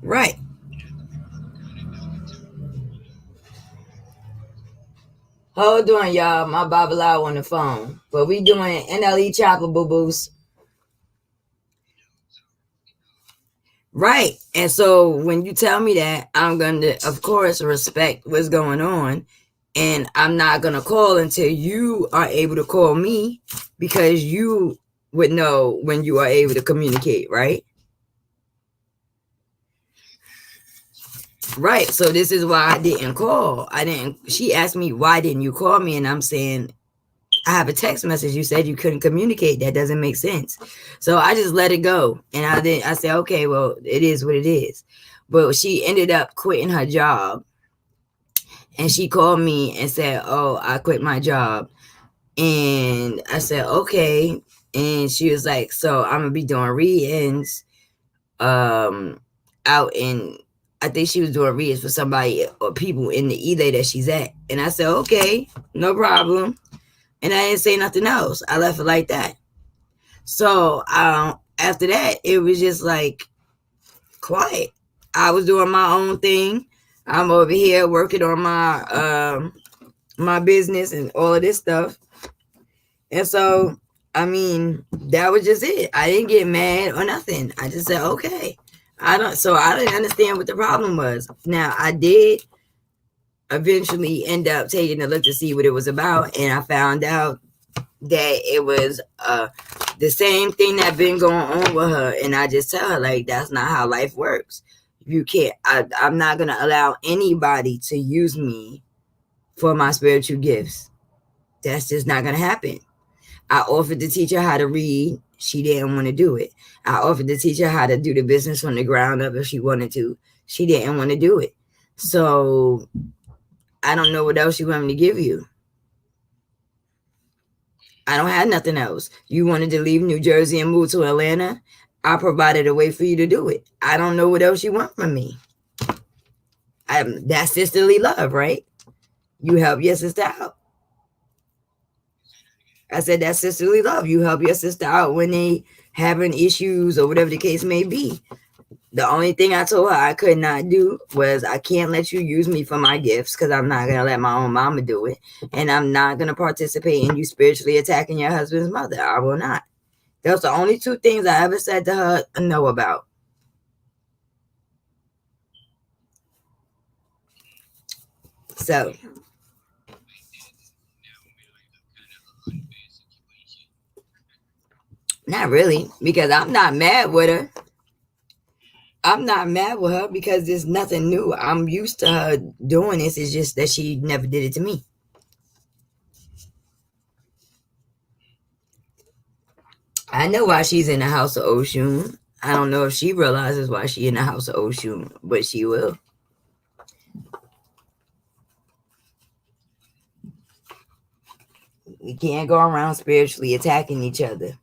Right. Hold on, y'all. My Babalawo on the phone. But we doing Nle Choppa, boo boos. Right. And so when you tell me that, I'm going to, of course, respect what's going on. And I'm not going to call until you are able to call me because you would know when you are able to communicate, right? Right. So this is why I didn't call. She asked me, why didn't you call me? And I'm saying, I have a text message. You said you couldn't communicate. That doesn't make sense. So I just let it go. And I said, okay, well, it is what it is. But she ended up quitting her job. And she called me and said, oh, I quit my job. And I said, okay. And she was like, so I'm gonna be doing readings out in, I think she was doing readings for somebody or people in the E-Lay that she's at. And I said, okay, no problem. And I didn't say nothing else. I left it like that. So after that, it was just like quiet. I was doing my own thing. I'm over here working on my business and all of this stuff. And so, I mean, that was just it. I didn't get mad or nothing. I just said, okay. I didn't understand what the problem was. Now, I did eventually end up taking a look to see what it was about. And I found out that it was the same thing that been going on with her. And I just tell her, like, that's not how life works. You can't, I'm not going to allow anybody to use me for my spiritual gifts. That's just not going to happen. I offered to teach her how to read. She didn't want to do it. I offered to teach her how to do the business from the ground up if she wanted to. She didn't want to do it. So I don't know what else you want me to give you. I don't have nothing else. You wanted to leave New Jersey and move to Atlanta? I provided a way for you to do it. I don't know what else you want from me. That's sisterly love, right? You help your sister out. I said that's sisterly love. You help your sister out when they having issues or whatever the case may be. The only thing I told her I could not do was I can't let you use me for my gifts because I'm not going to let my own mama do it. And I'm not going to participate in you spiritually attacking your husband's mother. I will not. Those are the only two things I ever said to her no about. So, not really, because I'm not mad with her. I'm not mad with her because there's nothing new. I'm used to her doing this. It's just that she never did it to me. I know why she's in the house of Oshun. I don't know if she realizes why she's in the house of Oshun, but she will. We can't go around spiritually attacking each other.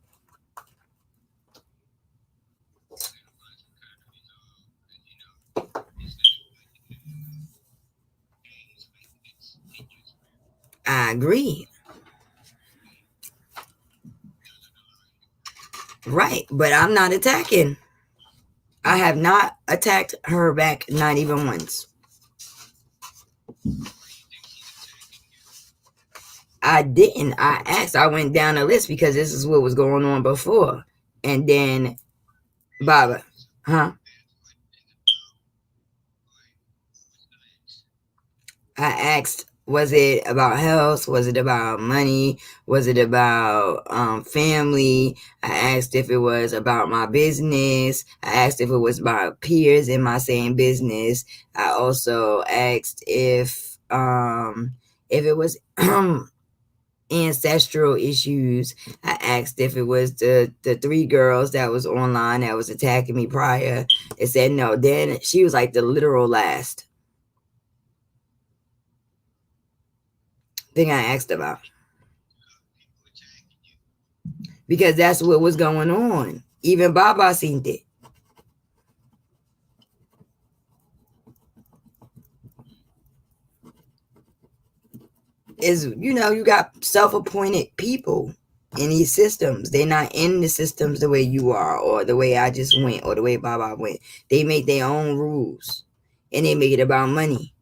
I agree. Right, but I'm not attacking. I have not attacked her back, not even once. I didn't. I asked. I went down the list because this is what was going on before. And then, Baba, huh? I asked, was it about health? Was it about money? Was it about family? I asked if it was about my business. I asked if it was about peers in my same business. I also asked if it was ancestral issues. I asked if it was the three girls that was online that was attacking me prior. It said no. Then she was like the literal last thing I asked about because that's what was going on. Even Baba seen it. Is you got self-appointed people in these systems. They're not in the systems the way you are, or the way I just went, or the way Baba went. They make their own rules, and they make it about money.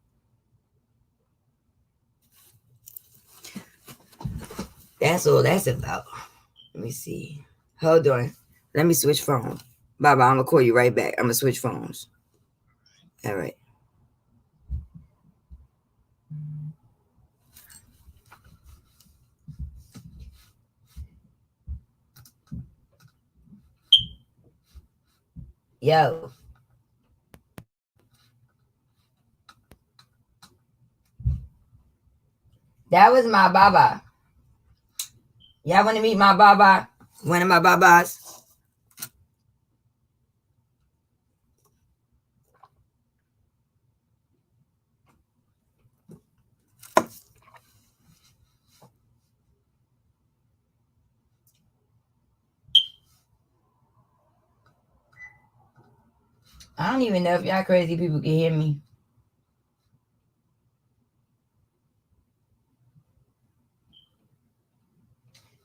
That's all that's about. Let me see. Hold on. Let me switch phone. Baba, I'm going to call you right back. I'm going to switch phones. All right. Yo. That was my Baba. Y'all want to meet my Baba? One of my Babas? I don't even know if y'all crazy people can hear me.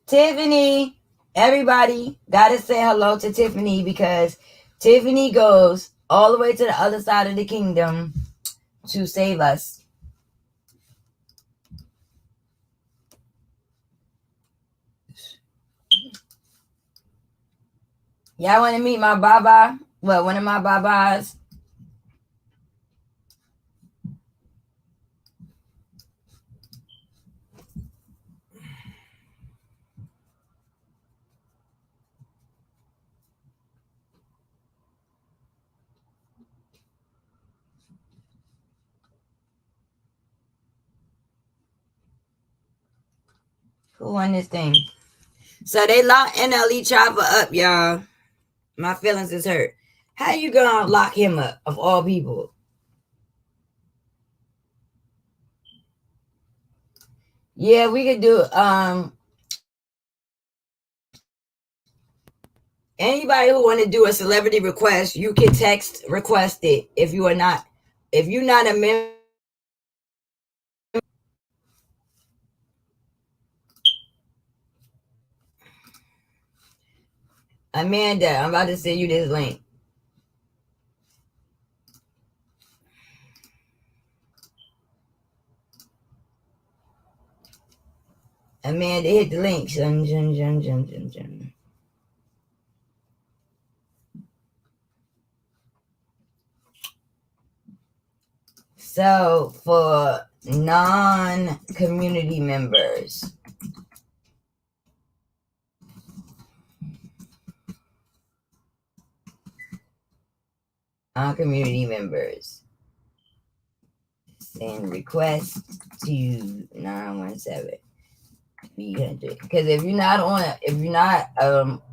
Tiffany, everybody gotta say hello to Tiffany, because Tiffany goes all the way to the other side of the kingdom to save us. Y'all want to meet my Baba? Well, one of my Babas? Who won this thing? So they locked Nle Choppa up, y'all. My feelings is hurt. How you gonna lock him up, of all people? Yeah, we could do anybody who want to do a celebrity request, you can text request it. If you're not a member. Amanda, I'm about to send you this link. Amanda, hit the link. So for non-community members, send request to 917. Because if you're not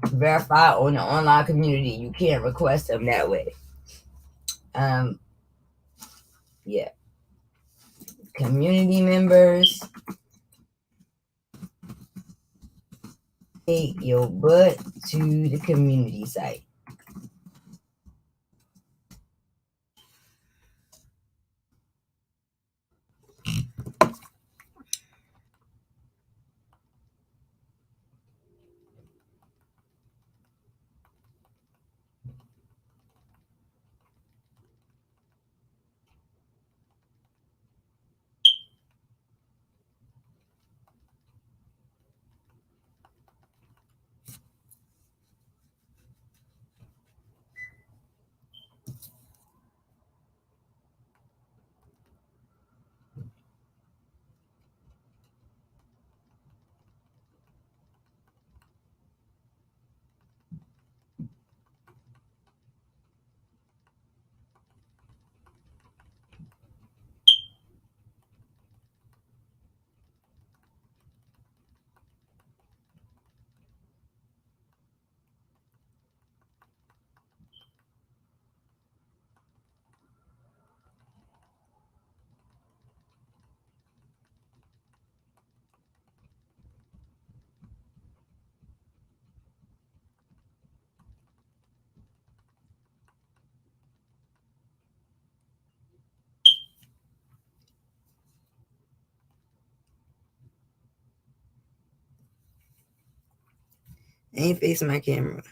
verified on the online community, you can't request them that way. Yeah. Community members, take your butt to the community site. I ain't facing my camera.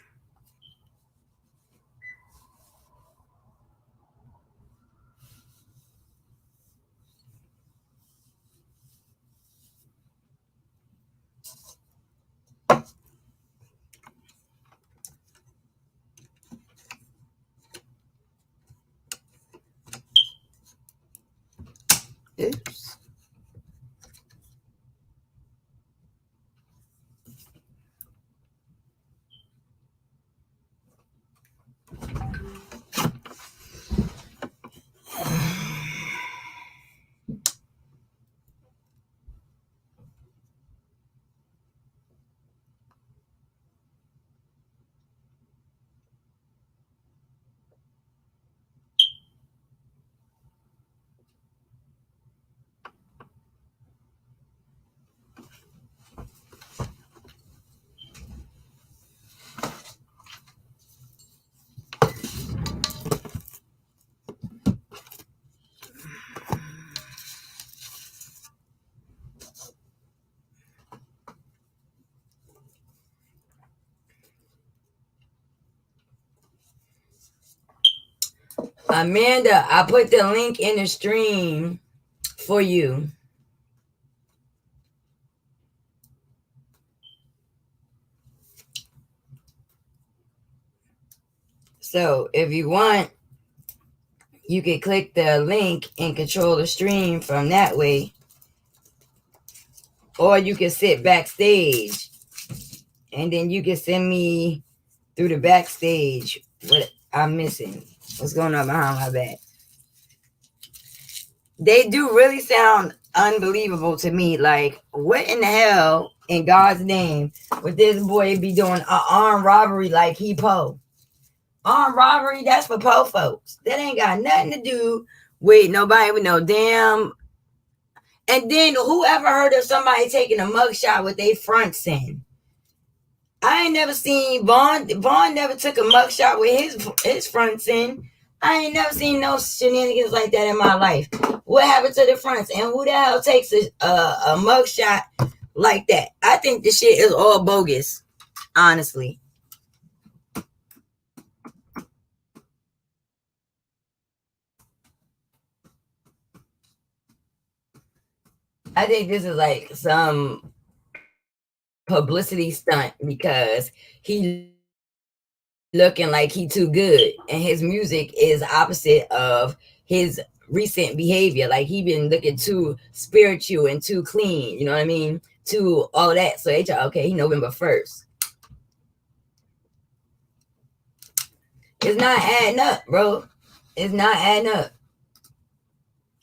Oops. Amanda, I put the link in the stream for you. So if you want, you can click the link and control the stream from that way. Or you can sit backstage and then you can send me through the backstage what I'm missing. What's going on behind my back? They do really sound unbelievable to me. Like, what in the hell, in God's name, would this boy be doing an armed robbery like he Poe? Armed robbery, that's for Poe folks. That ain't got nothing to do with nobody with no damn. And then whoever heard of somebody taking a mugshot with their fronts in? I ain't never seen Vaughn. Vaughn never took a mugshot with his fronts in. I ain't never seen no shenanigans like that in my life. What happened to the fronts? And who the hell takes a mugshot like that? I think this shit is all bogus, honestly. I think this is like some publicity stunt because he looking like he too good and his music is opposite of his recent behavior. Like he been looking too spiritual and too clean, you know what I mean, to all that. So they try, okay, he November 1st. It's not adding up, bro. It's not adding up.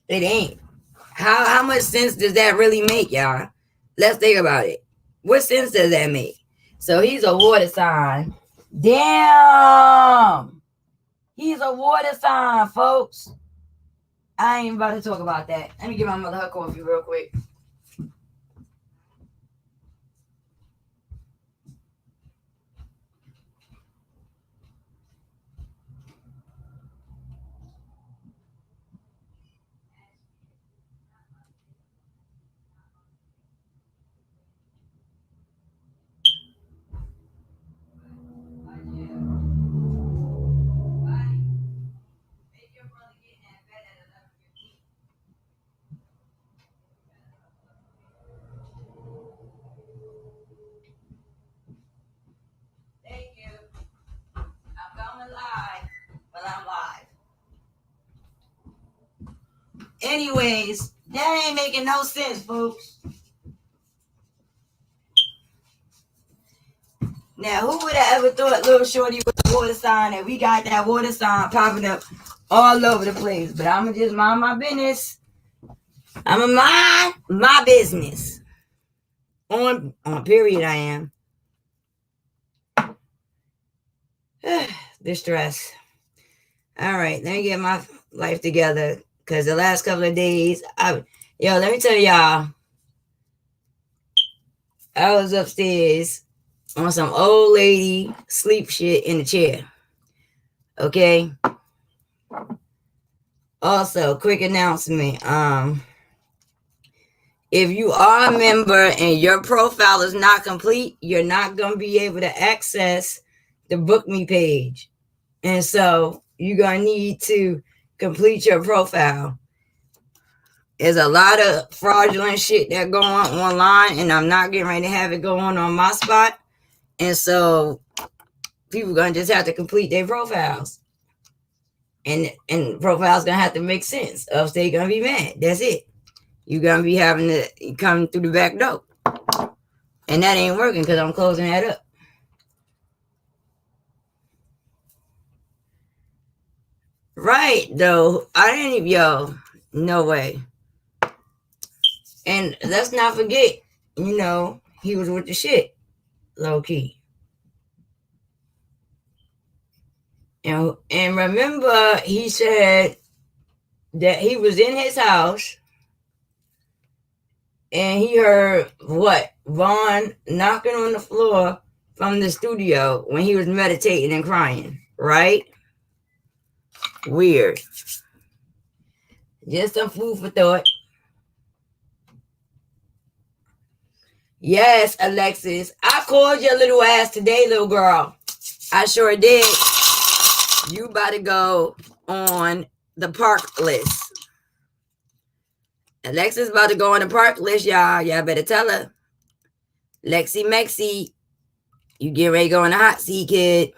It ain't. How much sense does that really make, y'all? Let's think about it. What sense does that make? So he's a water sign. Damn. He's a water sign, folks. I ain't about to talk about that. Let me give my mother her coffee real quick. Thank you. I'm coming live, but I'm live. Anyways, that ain't making no sense, folks. Now, who would have ever thought Little Shorty was a water sign and we got that water sign popping up all over the place? But I'm going to just mind my business. I'm going to mind my business. On period, I am. Distress. All right, let me get my life together because the last couple of days, let me tell y'all, I was upstairs on some old lady sleep shit in the chair. Okay. Also, quick announcement. If you are a member and your profile is not complete, you're not going to be able to access the Book Me page. And so you're going to need to complete your profile. There's a lot of fraudulent shit that go on online, and I'm not getting ready to have it go on my spot. And so people going to just have to complete their profiles. And profiles going to have to make sense, else they're going to be mad. That's it. You're going to be having to come through the back door. And that ain't working because I'm closing that up. Right, though. I didn't even, yo, no way. And let's not forget, you know, he was with the shit, low key. And remember, he said that he was in his house and he heard what? Vaughn knocking on the floor from the studio when he was meditating and crying, right? Weird. Just some food for thought. Yes, Alexis. I called your little ass today, little girl. I sure did. You about to go on the park list. Alexis about to go on the park list, y'all. Y'all better tell her. Lexi Mexi, you get ready to go on the hot seat, kid.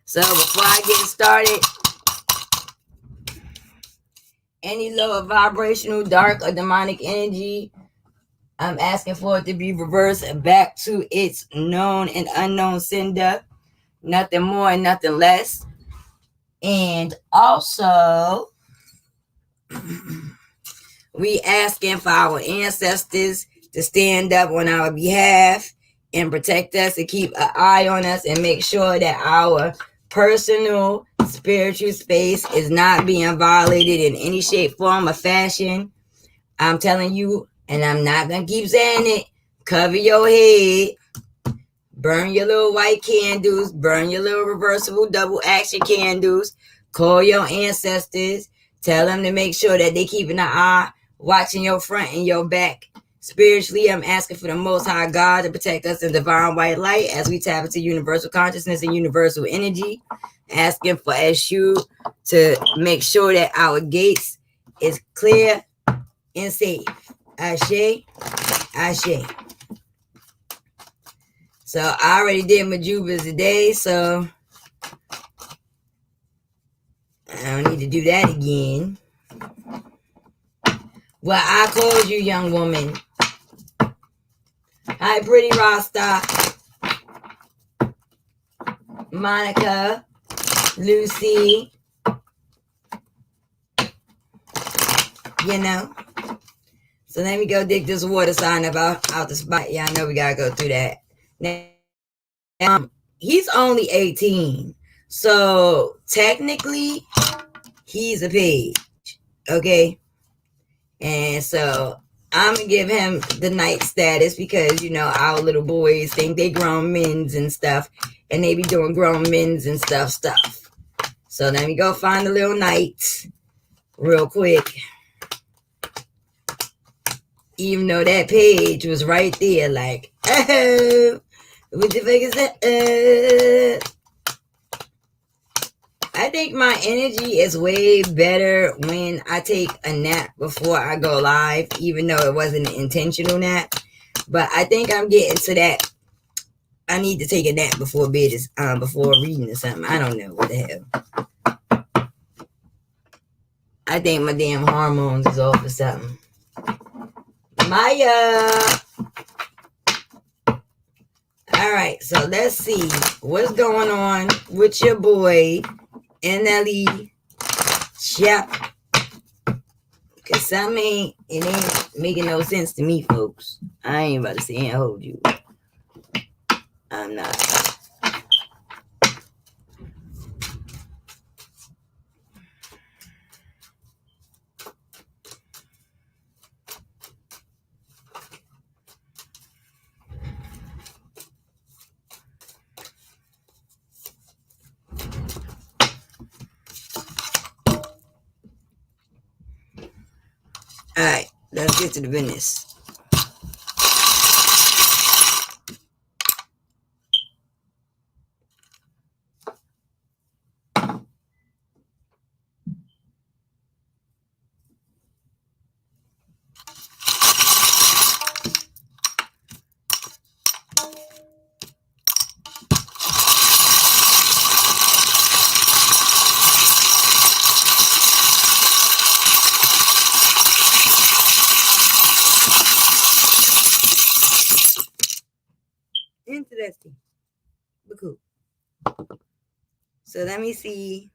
So before I get started, any lower vibrational, dark, or demonic energy, I'm asking for it to be reversed back to its known and unknown sender. Nothing more and nothing less. And also, we asking for our ancestors to stand up on our behalf and protect us and keep an eye on us and make sure that our personal spiritual space is not being violated in any shape, form, or fashion. I'm telling you, and I'm not going to keep saying it, cover your head, burn your little white candles, burn your little reversible double action candles, call your ancestors, tell them to make sure that they keeping an eye, watching your front and your back. Spiritually, I'm asking for the Most High God to protect us in divine white light as we tap into universal consciousness and universal energy. Asking for SU to make sure that our gates is clear and safe. Ashe, Ashe. So I already did my Jubas today, so I don't need to do that again. Well, I called you, young woman. Hi, pretty Rasta. Monica, Lucy. You know. So let me go dig this water sign out the spot. Yeah, I know we gotta go through that. Now, he's only 18. So technically, he's a page. Okay? And so I'm going to give him the knight status because, you know, our little boys think they grown men's and stuff. And they be doing grown men's and stuff. So let me go find the little knight real quick. Even though that page was right there like, oh, what the fuck is that? I think my energy is way better when I take a nap before I go live, even though it wasn't an intentional nap. But I think I'm getting to that. I need to take a nap before bed is before reading or something. I don't know what the hell. I think my damn hormones is off or something. Maya. All right, so let's see what's going on with your boy Nle Choppa. Cause something it ain't making no sense to me, folks. I ain't about to say and hold you. I'm not. All right, let's get to the business. So let me see.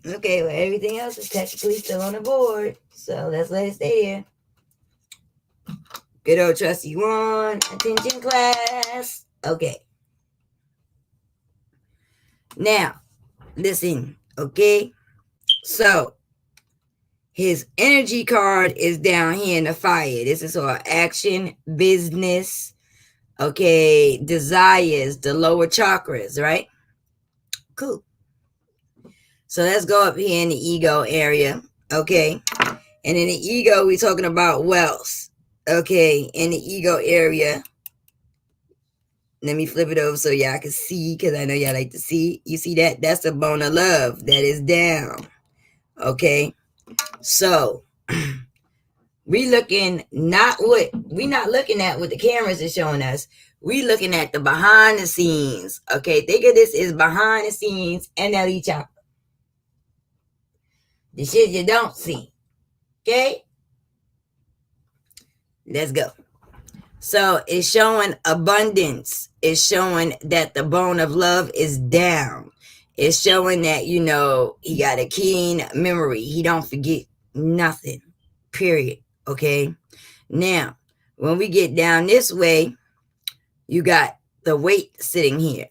Okay, well, everything else is technically still on the board. So let's let it stay there. Good old trusty one. Attention, class. Okay. Now, listen, okay? So, his energy card is down here in the fire. This is all action, business, okay, desires, the lower chakras, right? Cool. So let's go up here in the ego area, okay? And in the ego, we're talking about wealth, okay? In the ego area, let me flip it over so y'all can see, because I know y'all like to see. You see that? That's the bone of love that is down, okay? So we looking not looking at what the cameras is showing us. We looking at the behind the scenes, okay? Think of this as behind the scenes Nle Choppa. The shit you don't see, okay? Let's go. So it's showing abundance. It's showing that the bone of love is down. It's showing that, you know, he got a keen memory. He don't forget nothing, period, okay? Now, when we get down this way, you got the weight sitting here.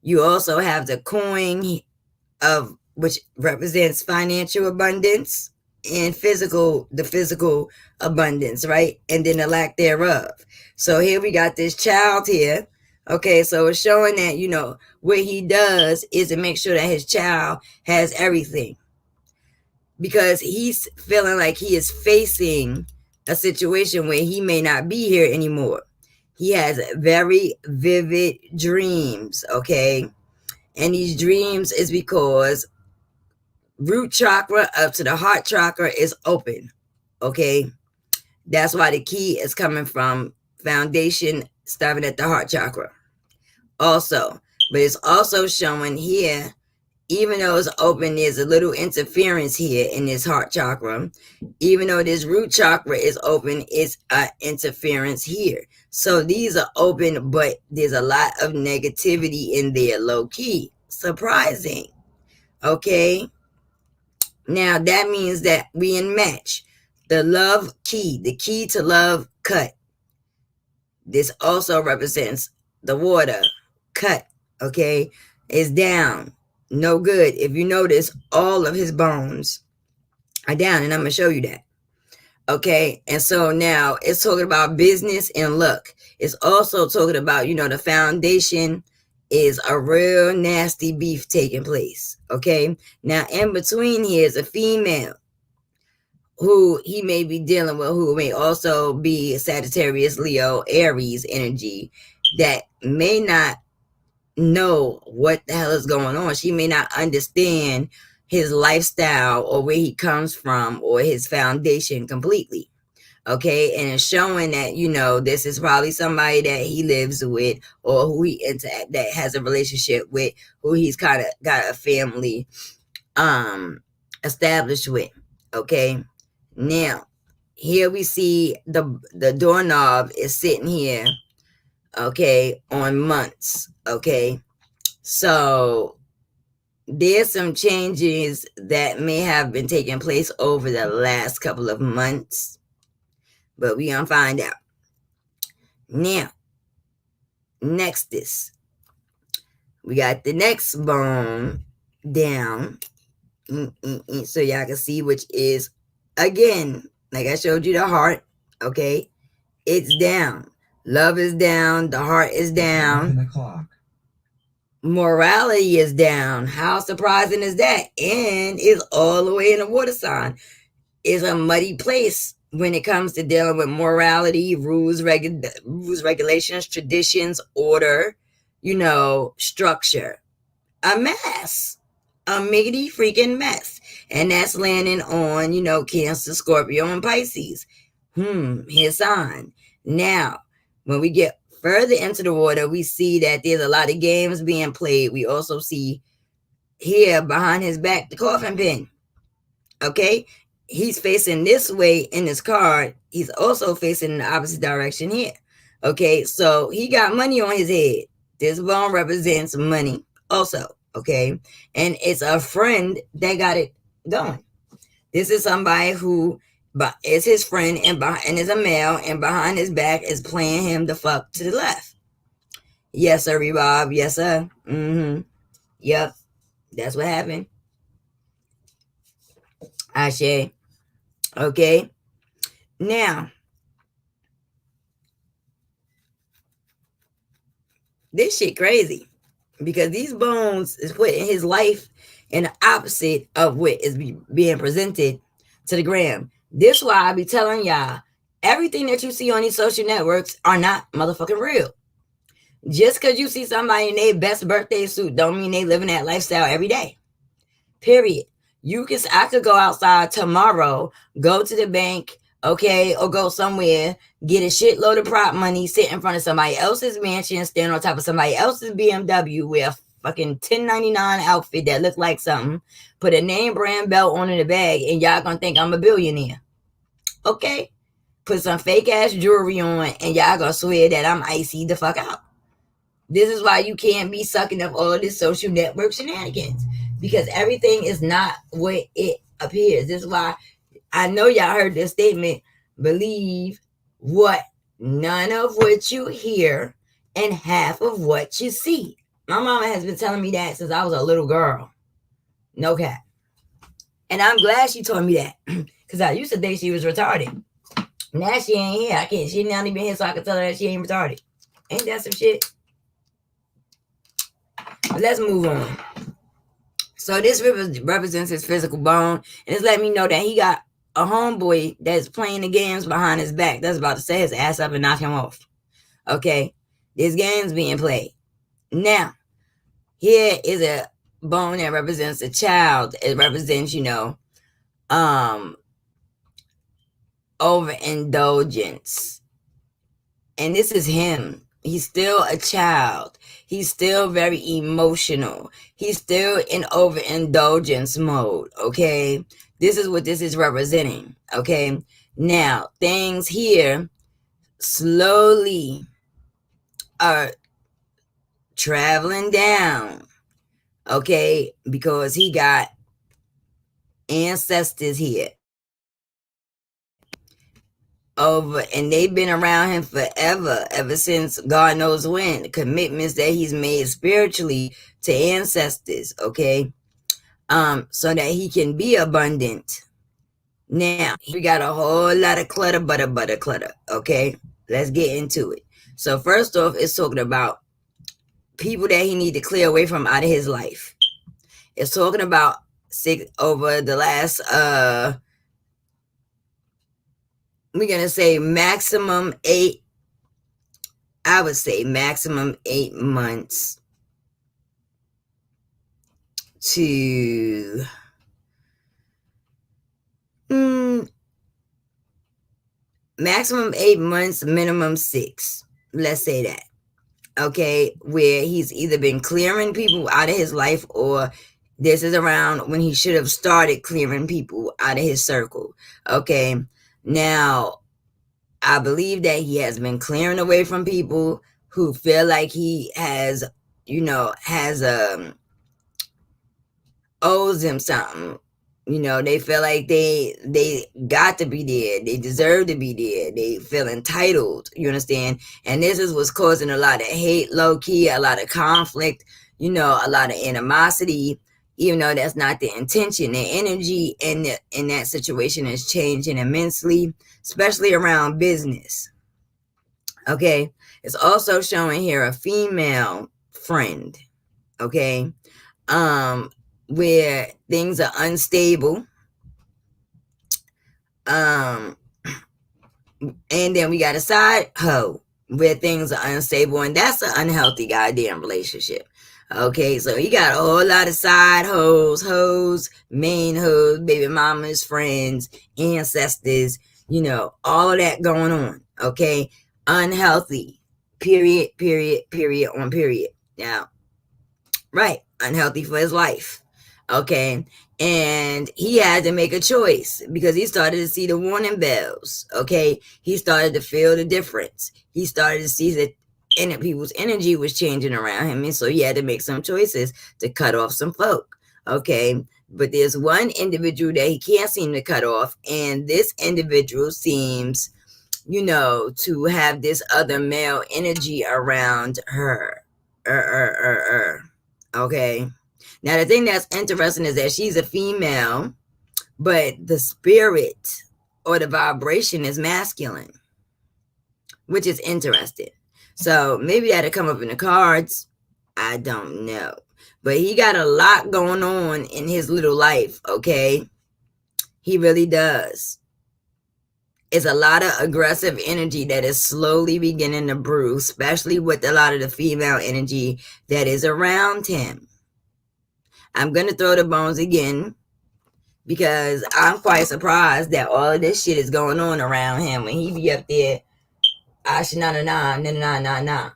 You also have the coin of which represents financial abundance and the physical abundance, right? And then the lack thereof. So here we got this child here. Okay, so it's showing that, you know, what he does is to make sure that his child has everything. Because he's feeling like he is facing a situation where he may not be here anymore. He has very vivid dreams, okay? And these dreams is because root chakra up to the heart chakra is open, okay? That's why the key is coming from foundation starting at the heart chakra. Also, but it's also showing here, even though it's open, there's a little interference here in this heart chakra. Even though this root chakra is open, it's an interference here. So these are open, but there's a lot of negativity in there, low key. Surprising. Okay. Now that means that we in match. The love key, the key to love cut. This also represents the water cut. Okay. Is down. No good. If you notice, all of his bones are down, and I'm going to show you that. Okay. And so now it's talking about business and luck. It's also talking about, you know, the foundation is a real nasty beef taking place. Okay. Now in between here is a female who he may be dealing with, who may also be Sagittarius, Leo, Aries energy that may not know what the hell is going on. She may not understand his lifestyle or where he comes from or his foundation completely. Okay, and it's showing that, you know, this is probably somebody that he lives with or who he that has a relationship with, who he's kind of got a family established with. Okay, now here we see the doorknob is sitting here, okay, on months. Okay, so there's some changes that may have been taking place over the last couple of months, but we gonna find out. Now, next we got the next bone down, so y'all can see, which is, again, like I showed you, the heart. Okay, it's down. Love is down. The heart is down. Morality is down. How surprising is that? And it's all the way in the water sign. It's a muddy place when it comes to dealing with morality, rules, regulations, traditions, order, you know, structure. A mess. A miggity freaking mess. And that's landing on, you know, Cancer, Scorpio, and Pisces. His sign. Now, when we get further into the water, we see that there's a lot of games being played. We also see here behind his back the coffin pin. Okay, he's facing this way in this card. He's also facing in the opposite direction here. Okay, so he got money on his head. This bone represents money also. Okay, and it's a friend that got it going. This is somebody who is his friend and is a male, and behind his back is playing him the fuck to the left. Yes, sir, Bob. Yes, sir. Yep, that's what happened. Ashe. Okay. Now, this shit crazy because these bones is putting his life in the opposite of what is being presented to the gram. This why I be telling y'all, everything that you see on these social networks are not motherfucking real. Just because you see somebody in their best birthday suit don't mean they living that lifestyle every day. Period. I could go outside tomorrow, go to the bank, okay, or go somewhere, get a shitload of prop money, sit in front of somebody else's mansion, stand on top of somebody else's BMW, wear a fucking 1099 outfit that look like something, put a name brand belt on in the bag, and y'all gonna think I'm a billionaire. Okay? Put some fake ass jewelry on, and y'all gonna swear that I'm icy the fuck out. This is why you can't be sucking up all this social network shenanigans, because everything is not what it appears. This is why I know y'all heard this statement, believe what none of what you hear and half of what you see. My mama has been telling me that since I was a little girl. No cap. And I'm glad she told me that, because I used to think she was retarded. Now she ain't here. She not even here, so I can tell her that she ain't retarded. Ain't that some shit? But let's move on. So this represents his physical bone, and it's letting me know that he got a homeboy that's playing the games behind his back. That's about to set his ass up and knock him off. Okay, this game's being played. Now, here is a bone that represents a child. It represents, overindulgence. And this is him. He's still a child. He's still very emotional. He's still in overindulgence mode, okay? This is what this is representing, okay? Now, things here slowly are traveling down, okay? Because he got ancestors here. And they've been around him forever, ever since God knows when. The commitments that he's made spiritually to ancestors, okay, so that he can be abundant. Now we got a whole lot of clutter, butter clutter. Okay, let's get into it. So first off, it's talking about people that he need to clear away from out of his life. It's talking about over the last we're going to say maximum 8 months to maximum 8 months, minimum 6. Let's say that. Okay, where he's either been clearing people out of his life, or this is around when he should have started clearing people out of his circle. Okay, now I believe that he has been clearing away from people who feel like he has owes him something. They feel like they got to be there. They deserve to be there. They feel entitled. You understand? And this is what's causing a lot of hate, low key, a lot of conflict, a lot of animosity, even though that's not the intention. The energy in that situation is changing immensely, especially around business. Okay. It's also showing here a female friend. Okay. Where things are unstable. And then we got a side hoe where things are unstable, and that's an unhealthy goddamn relationship. Okay, so you got a whole lot of side hoes, main hoes, baby mamas, friends, ancestors, all of that going on. Okay, unhealthy. Period on period. Now, right, unhealthy for his life. Okay. And he had to make a choice because he started to see the warning bells. Okay. He started to feel the difference. He started to see that people's energy was changing around him. And so he had to make some choices to cut off some folk. Okay. But there's one individual that he can't seem to cut off. And this individual seems, to have this other male energy around her. Okay. Now, the thing that's interesting is that she's a female, but the spirit or the vibration is masculine, which is interesting. So maybe that'll come up in the cards. I don't know. But he got a lot going on in his little life, okay? He really does. It's a lot of aggressive energy that is slowly beginning to brew, especially with a lot of the female energy that is around him. I'm going to throw the bones again because I'm quite surprised that all of this shit is going on around him when he be up there. Na.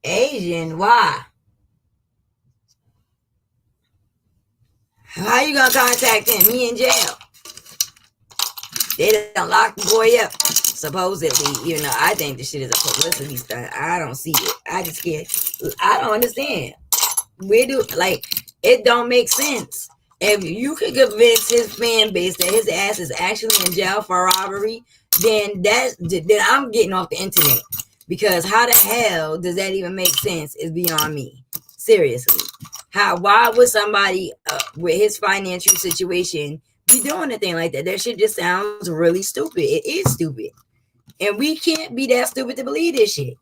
Asian, why? How you gonna contact him? He in jail. They done lock the boy up. Supposedly, I think this shit is a publicity stunt. I don't see it. I just can't. I don't understand. It don't make sense. If you could convince his fan base that his ass is actually in jail for robbery, then I'm getting off the internet. Because how the hell does that even make sense is beyond me. Seriously. Why would somebody with his financial situation be doing a thing like that? That shit just sounds really stupid. It is stupid. And we can't be that stupid to believe this shit.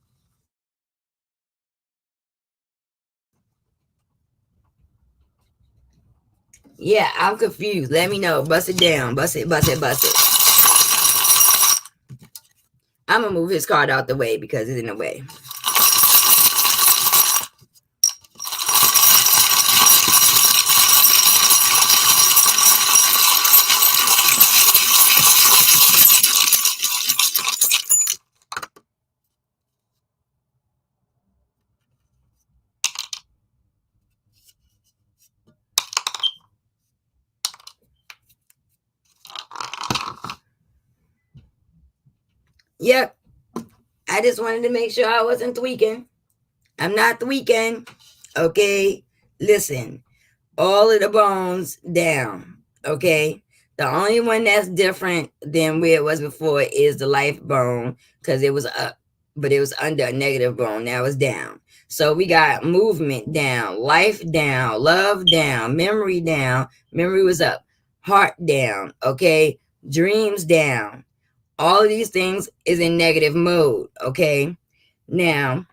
Yeah, I'm confused. Let me know. Bust it down. Bust it. I'm going to move his card out the way because it's in the way. Yep. I just wanted to make sure I wasn't tweaking. I'm not tweaking. Okay. Listen, all of the bones down. Okay. The only one that's different than where it was before is the life bone because it was up, but it was under a negative bone. Now it's down. So we got movement down, life down, love down, memory down. Memory was up, heart down. Okay. Dreams down. All of these things is in negative mode. Okay. Now,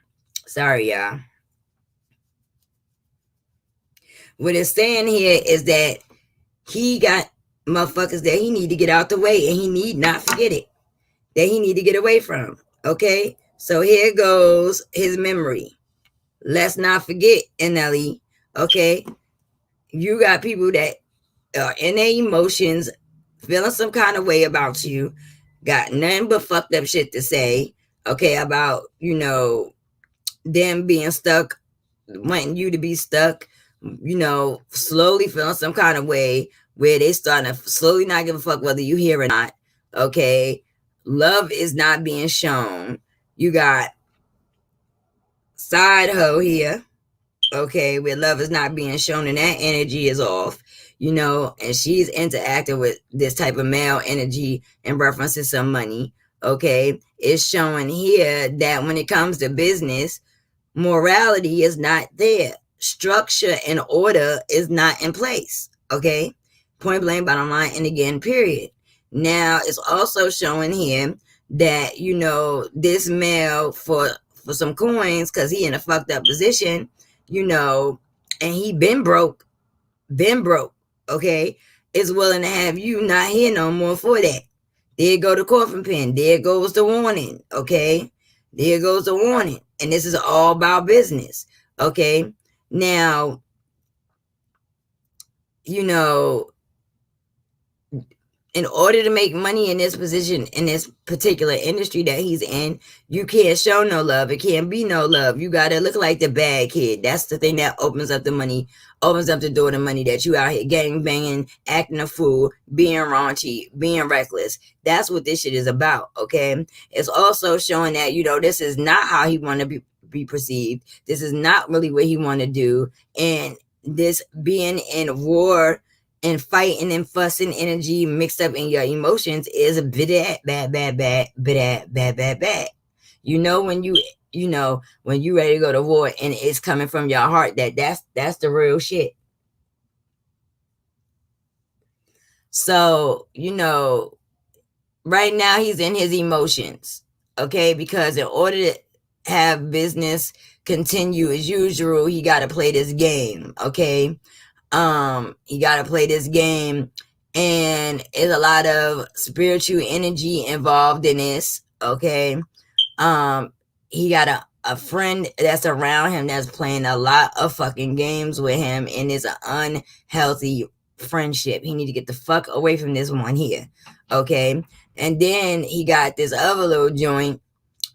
sorry, y'all. What it's saying here is that he got motherfuckers that he need to get out the way and he need not forget it. That he need to get away from. Okay? So here goes his memory. Let's not forget, Nle. Okay? You got people that are in their emotions, feeling some kind of way about you, got nothing but fucked up shit to say, okay, about, them being stuck, wanting you to be stuck, slowly feeling some kind of way where they starting to slowly not give a fuck whether you hear or not. Okay. Love is not being shown. You got side hoe here. Okay. Where love is not being shown and that energy is off, and she's interacting with this type of male energy in reference to some money. Okay. It's showing here that when it comes to business, morality is not there. Structure and order is not in place. Okay. Point blank, bottom line, and again, period. Now it's also showing here that, this male for some coins, because he in a fucked up position, and he been broke, okay, is willing to have you not here no more for that. There go the coffin pin. There goes the warning. Okay. There goes the warning. And this is all about business. Okay. Now, in order to make money in this position, in this particular industry that he's in, you can't show no love. It can't be no love. You gotta look like the bad kid. That's the thing that opens up the money, opens up the door to money, that you out here gang banging, acting a fool, being raunchy, being reckless. That's what this shit is about, okay? It's also showing that, you know, this is not how he want to be perceived. This is not really what he want to do. And this being in war and fighting and fussing energy mixed up in your emotions is a bad, bad, bad, bad, bad, bad, bad, bad. You know, when you ready to go to war and it's coming from your heart, that's the real shit. So, you know, right now he's in his emotions, okay? Because in order to have business continue as usual, he got to play this game, okay? He got to play this game, and there's a lot of spiritual energy involved in this, okay? He got a friend that's around him that's playing a lot of fucking games with him, and it's an unhealthy friendship. He need to get the fuck away from this one here, okay? And then he got this other little joint,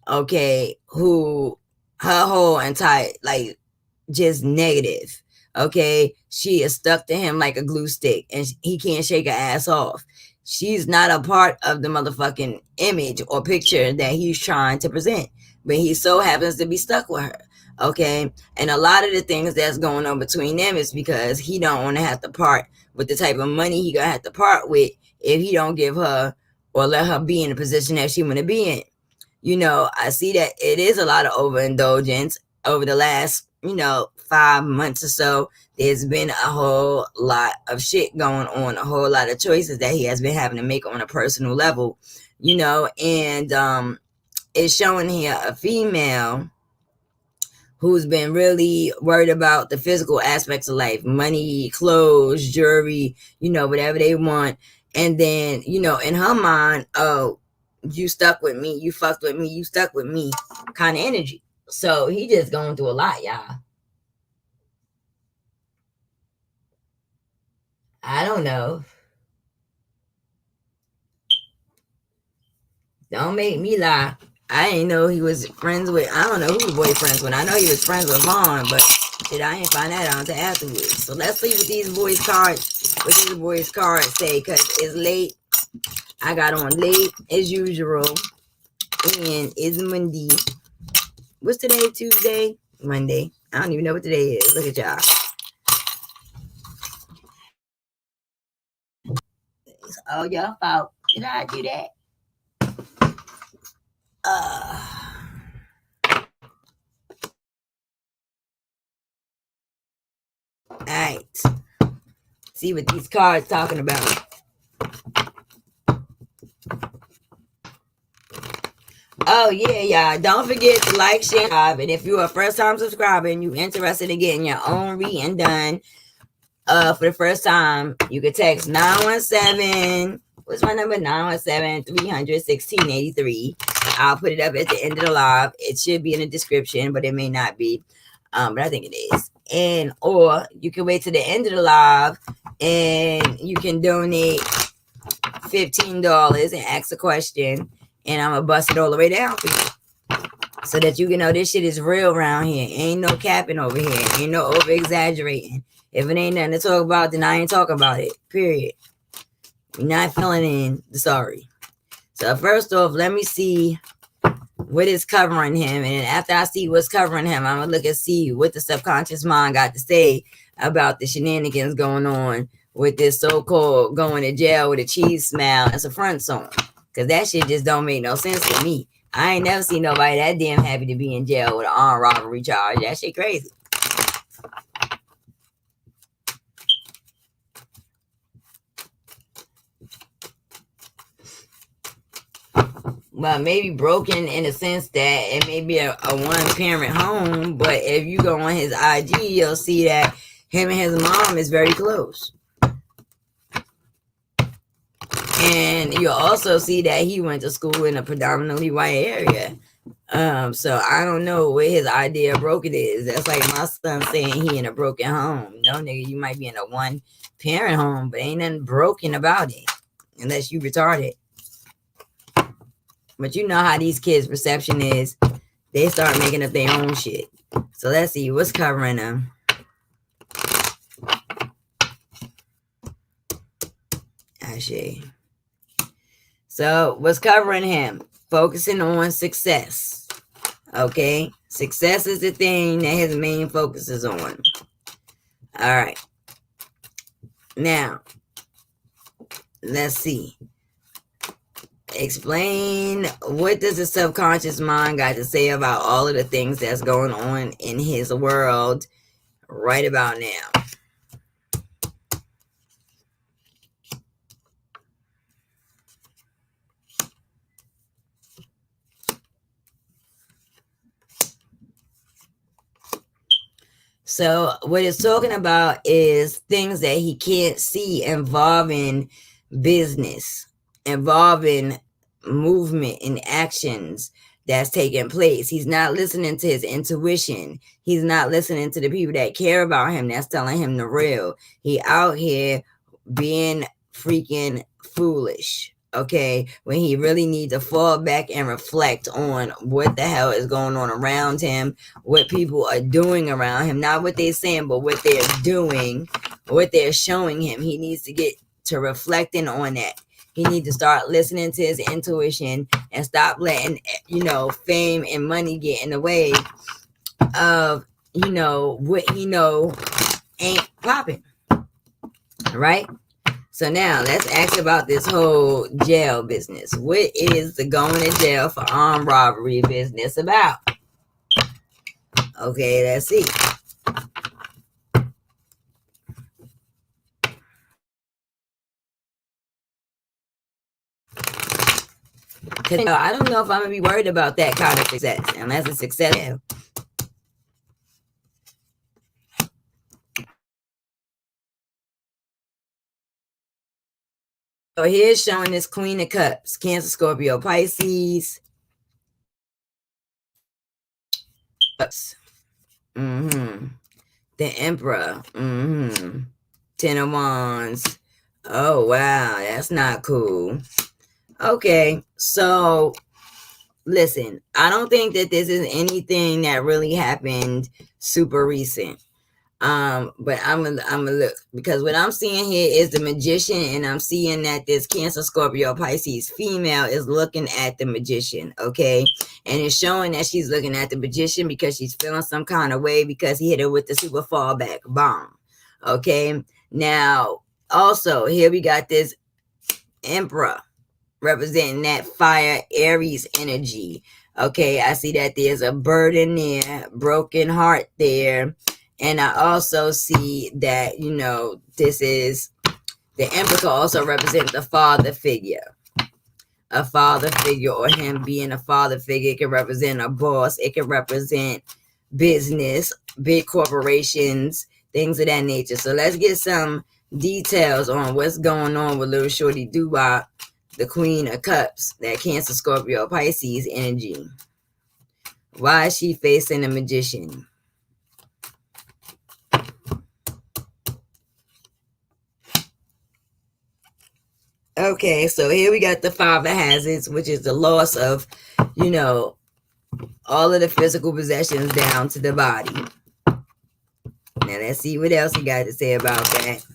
okay, who her whole entire, like, just negative, okay? She is stuck to him like a glue stick, and he can't shake her ass off. She's not a part of the motherfucking image or picture that he's trying to present, but he so happens to be stuck with her, okay? And a lot of the things that's going on between them is because he don't want to have to part with the type of money he gonna have to part with if he don't give her or let her be in the position that she want to be in. You know, I see that it is a lot of overindulgence over the last, 5 months or so. There's been a whole lot of shit going on, a whole lot of choices that he has been having to make on a personal level, and it's showing here a female who's been really worried about the physical aspects of life, money, clothes, jewelry, whatever they want. And then, in her mind, oh, you stuck with me, you fucked with me, you stuck with me kind of energy. So he just going through a lot, y'all. I don't know. Don't make me lie. I didn't know he was friends with, I don't know who his boyfriends with. I know he was friends with Vaughn, but shit, I didn't find that out until afterwards. So let's see what these boys' cards say, because it's late. I got on late as usual. And it's Monday. What's today? Tuesday? Monday. I don't even know what today is. Look at y'all. It's all your fault. Did I do that? Alright. See what these cards talking about. Oh yeah, y'all. Don't forget to like, share, and if you're a first-time subscriber and you're interested in getting your own reading done for the first time, you can text 917. What's my number? 917-300-1683. I'll put it up at the end of the live. It should be in the description, but it may not be. But I think it is. And or you can wait to the end of the live and you can donate $15 and ask a question, and I'm gonna bust it all the way down for you, so that you can know this shit is real around here. Ain't no capping over here. Ain't no over exaggerating. If it ain't nothing to talk about, then I ain't talking about it. Period. You're not filling in the sorry. So first off, let me see what is covering him, and after I see what's covering him, I'm gonna look and see what the subconscious mind got to say about the shenanigans going on with this so-called going to jail with a cheese smile as a front song. Because that shit just don't make no sense to me. I ain't never seen nobody that damn happy to be in jail with an armed robbery charge. That shit crazy. Well, maybe broken in the sense that it may be a one-parent home, but if you go on his IG, you'll see that him and his mom is very close. And you'll also see that he went to school in a predominantly white area. So I don't know what his idea of broken is. That's like my son saying he in a broken home. No, nigga, you might be in a one-parent home, but ain't nothing broken about it. unless you retarded. But you know how these kids' perception is. They start making up their own shit. So let's see what's covering them. Ashe. So what's covering him? Focusing on success. Okay. Success is the thing that his main focus is on. All right. Now, let's see. Explain, what does the subconscious mind got to say about all of the things that's going on in his world right about now? So what it's talking about is things that he can't see involving business, involving movement and actions that's taking place. He's not listening to his intuition. He's not listening to the people that care about him that's telling him the real. He out here being freaking foolish. Okay, when he really needs to fall back and reflect on what the hell is going on around him, what people are doing around him, not what they're saying, but what they're doing, what they're showing him. He needs to get to reflecting on that. He needs to start listening to his intuition and stop letting, fame and money get in the way of, what he ain't popping. Right? So now let's ask about this whole jail business. What is the going to jail for armed robbery business about? Okay, let's see. Because I don't know if I'm going to be worried about that kind of success unless it's success. So here's showing this Queen of Cups, Cancer, Scorpio, Pisces. The Emperor. Ten of Wands. Oh, wow. That's not cool. Okay. So, listen. I don't think that this is anything that really happened super recent. But I'm gonna look, because what I'm seeing here is the Magician, and I'm seeing that this Cancer, Scorpio, Pisces female is looking at the Magician, okay? And it's showing that she's looking at the Magician because she's feeling some kind of way because he hit her with the super fallback bomb, okay? Now, also, here we got this Emperor representing that fire Aries energy, okay? I see that there's a burden there, broken heart there. And I also see that, this is, the Emperor can also represent the father figure. A father figure, or him being a father figure. It can represent a boss. It can represent business, big corporations, things of that nature. So let's get some details on what's going on with little Shorty Doo-Wop, the Queen of Cups, that Cancer, Scorpio, Pisces energy. Why is she facing the Magician? Okay, so here we got the Five of Hazards, which is the loss of, all of the physical possessions down to the body. Now let's see what else he got to say about that.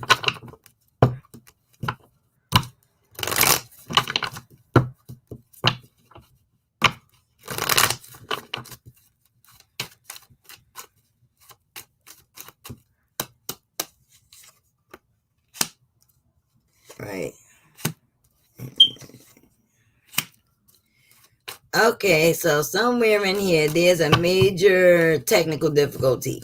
Right. Okay, so somewhere in here, there's a major technical difficulty.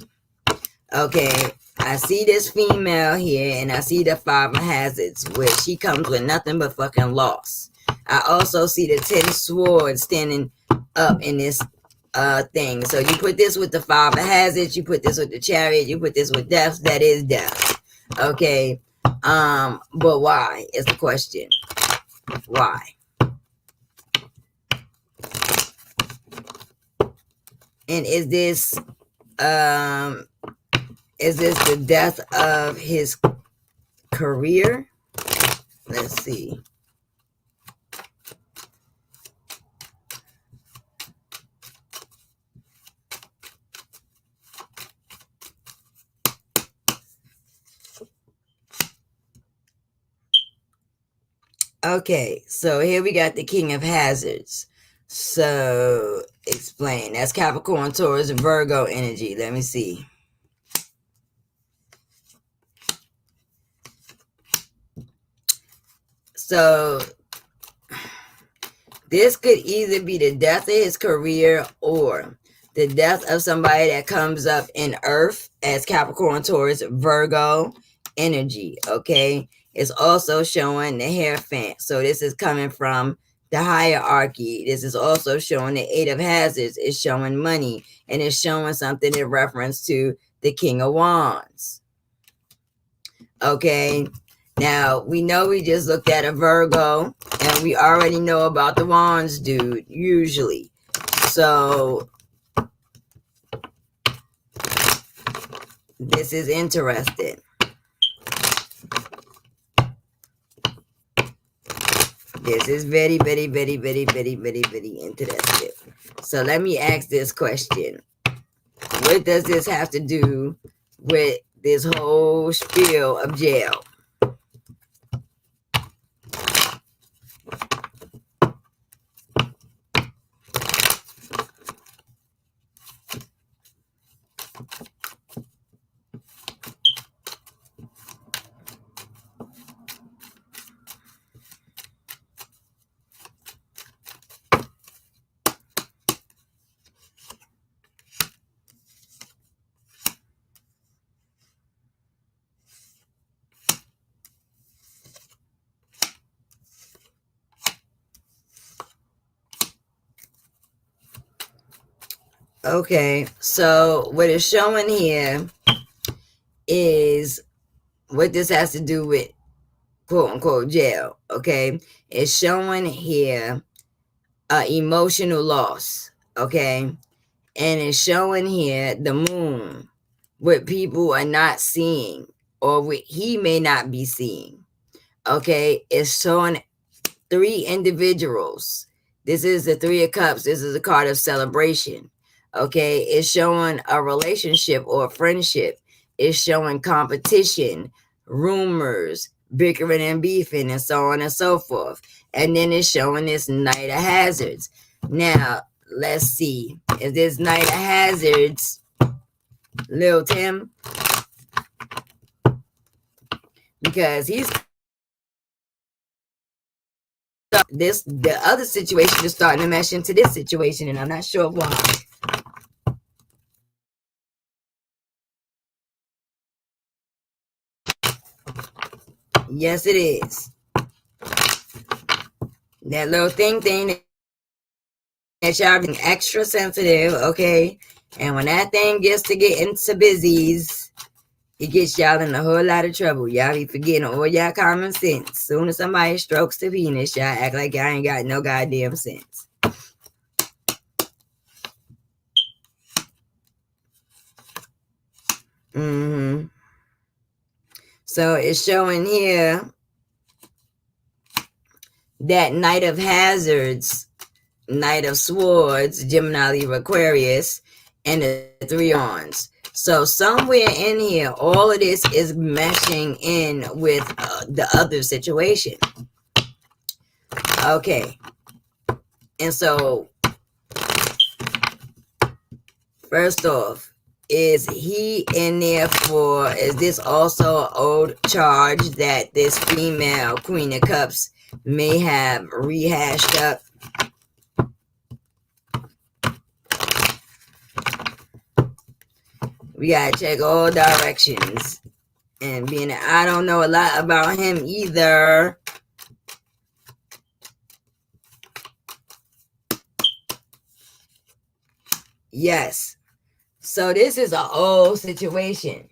Okay, I see this female here, and I see the Five of Hazards, where she comes with nothing but fucking loss. I also see the 10 swords standing up in this thing. So you put this with the Five of Hazards, you put this with the Chariot, you put this with death. That is death. Okay, but why is the question? Why? And is this the death of his career? Let's see. Okay, so here we got the King of Hazards. So explain. That's Capricorn, Taurus, and Virgo energy. Let me see. So this could either be the death of his career or the death of somebody that comes up in Earth as Capricorn, Taurus, Virgo energy. Okay, it's also showing the Hierophant. So this is coming from the hierarchy. This is also showing the Eight of Hazards. It's showing money, and it's showing something in reference to the King of Wands. Okay, now we know we just looked at a Virgo, and we already know about the Wands dude usually. So this is interesting. This is very, very, very, very, very, very, very interesting. So let me ask this question. What does this have to do with this whole spiel of jail? Okay, so what it's showing here is what this has to do with quote unquote jail. Okay, it's showing here emotional loss. Okay, and it's showing here the moon, what people are not seeing or what he may not be seeing. Okay, it's showing 3 individuals. This is the 3 of Cups. This is a card of celebration. Okay, it's showing a relationship or a friendship. It's showing competition, rumors, bickering and beefing, and so on and so forth. And then it's showing this Knight of Hazards. Now, let's see. Is this Knight of Hazards Lil Tim? Because he's the other situation is starting to mesh into this situation, and I'm not sure why. Yes, it is. That little thing that y'all being extra sensitive, okay? And when that thing gets to get into busies, it gets y'all in a whole lot of trouble. Y'all be forgetting all y'all common sense. Soon as somebody strokes the penis, y'all act like y'all ain't got no goddamn sense. So it's showing here that Knight of Hazards, Knight of Swords, Gemini, Libra, Aquarius, and the 3 Wands. So somewhere in here, all of this is meshing in with the other situation. Okay. And so, first off, is he in there for, is this also an old charge that this female Queen of Cups may have rehashed up? We gotta check all directions. And being that I don't know a lot about him either, yes. So this is an old situation.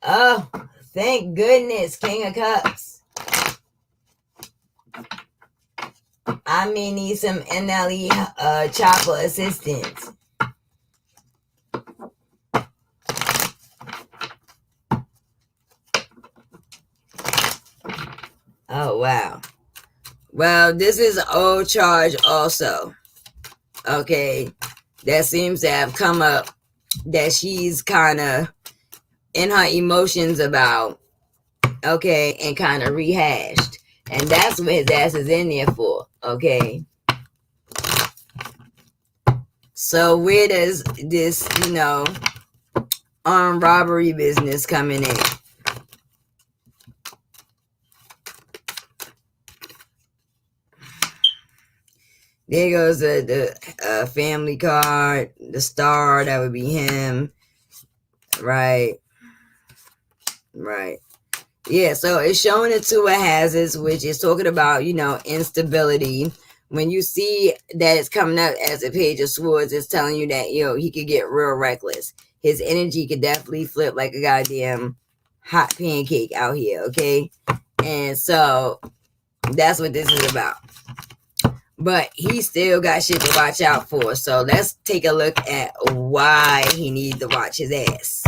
Oh, thank goodness, King of Cups. I may need some Nle Choppa assistance. Oh, wow. Well, this is an old charge also. Okay. That seems to have come up that she's kind of in her emotions about. Okay. And kind of rehashed. And that's what his ass is in there for, okay? So where does this, armed robbery business coming in? There goes the family card, the star, that would be him. Right. Yeah, so it's showing the two of hazards, which is talking about, instability. When you see that it's coming up as a page of swords, it's telling you that, he could get real reckless. His energy could definitely flip like a goddamn hot pancake out here, okay? And so that's what this is about. But he still got shit to watch out for. So let's take a look at why he needs to watch his ass.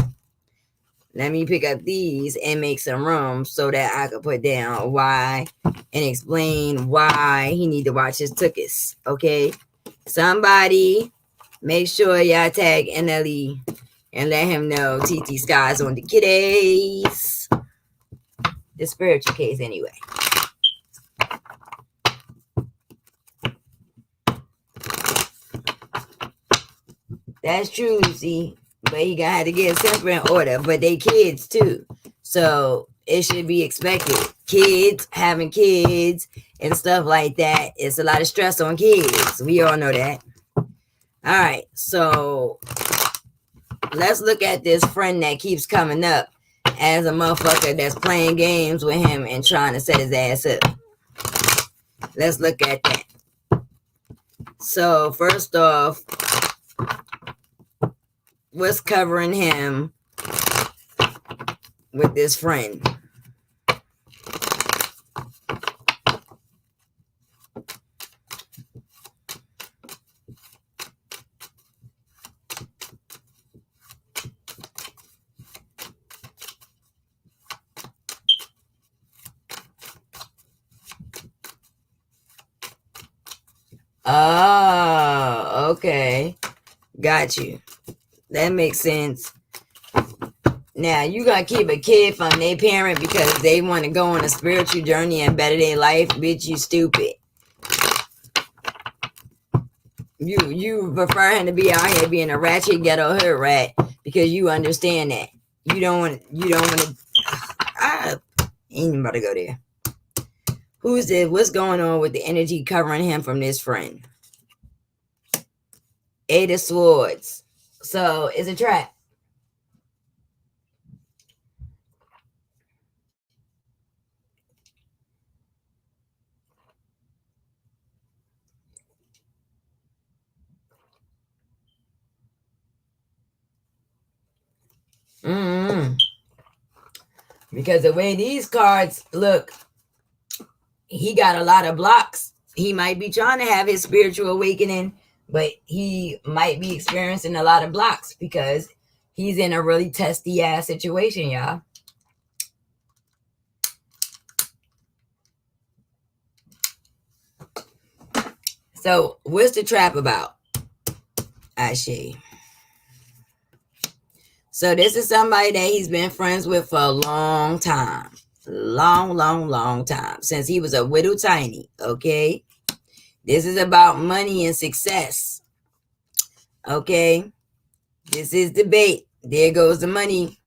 Let me pick up these and make some room so that I can put down why and explain why he need to watch his tuchus. Okay? Somebody make sure y'all tag Nle and let him know TT Sky's on the kiddies. The spiritual case anyway. That's true, Lucy. But he got to get temper in order. But they kids too. So it should be expected. Kids, having kids and stuff like that. It's a lot of stress on kids. We all know that. Alright, so let's look at this friend that keeps coming up as a motherfucker that's playing games with him and trying to set his ass up. Let's look at that. So first off, what's covering him with this friend? Oh, okay. Got you. That makes sense. Now, you gotta keep a kid from their parent because they want to go on a spiritual journey and better their life. Bitch, you stupid. You prefer him to be out here being a ratchet ghetto hood rat because you understand that. You don't want to. I ain't even about to go there. Who's this? What's going on with the energy covering him from this friend? Eight of Swords. So it's a trap. Because the way these cards look, he got a lot of blocks. He might be trying to have his spiritual awakening, but he might be experiencing a lot of blocks because he's in a really testy ass situation, y'all. So what's the trap about? Ashe. So this is somebody that he's been friends with for a long time. Long time. Since he was a little tiny, okay? This is about money and success. Okay? This is debate. There goes the money.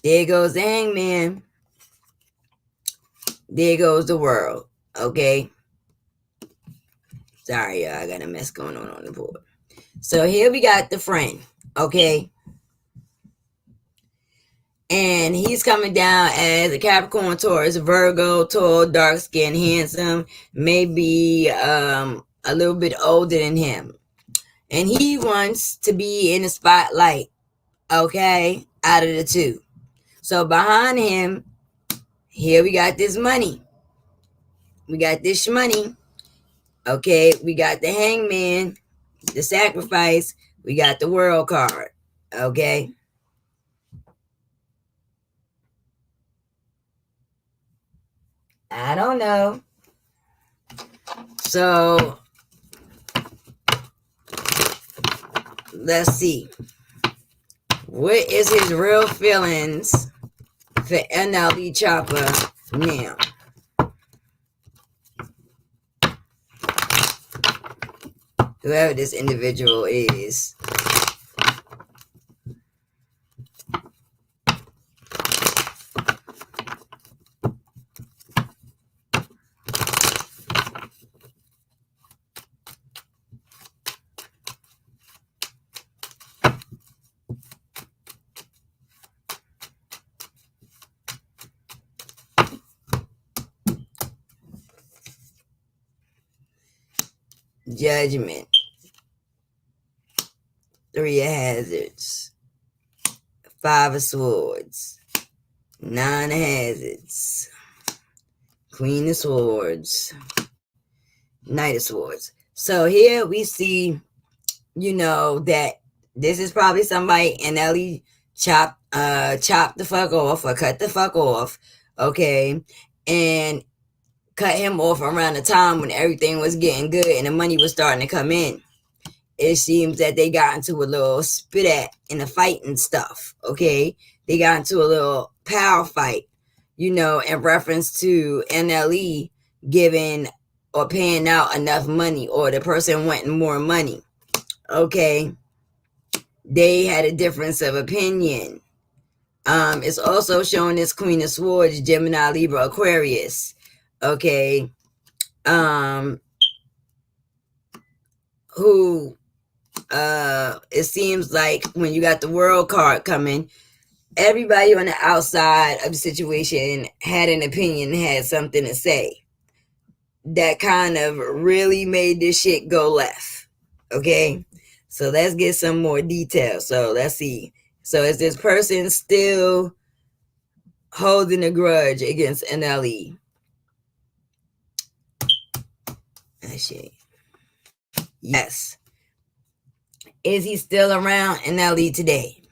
There goes the hangman. There goes the world. Okay? Sorry, y'all. I got a mess going on the board. So here we got the friend. Okay? And he's coming down as a Capricorn, Taurus, Virgo, tall, dark-skinned, handsome, maybe a little bit older than him. And he wants to be in the spotlight, okay, out of the two. So behind him, here we got this money. We got this money, okay. We got the hangman, the sacrifice. We got the world card, okay. I don't know. So let's see. What is his real feelings for Nle Choppa now? whoever this individual is. Judgment. 3 of hazards. 5 of swords. 9 of hazards. Queen of swords. Knight of swords. So here we see, that this is probably somebody Nle chop the fuck off or cut the fuck off, okay, and cut him off around the time when everything was getting good and the money was starting to come in. It seems that they got into a little spit at in the fight and stuff, okay? They got into a little power fight, in reference to Nle giving or paying out enough money, or the person wanting more money, okay? They had a difference of opinion. It's also showing this Queen of Swords, Gemini, Libra, Aquarius, okay? Who it seems like when you got the World card coming, everybody on the outside of the situation had an opinion, had something to say. That kind of really made this shit go left, okay? So let's get some more details. So let's see. So is this person still holding a grudge against Nle? Shit. Yes. Is he still around Nle today?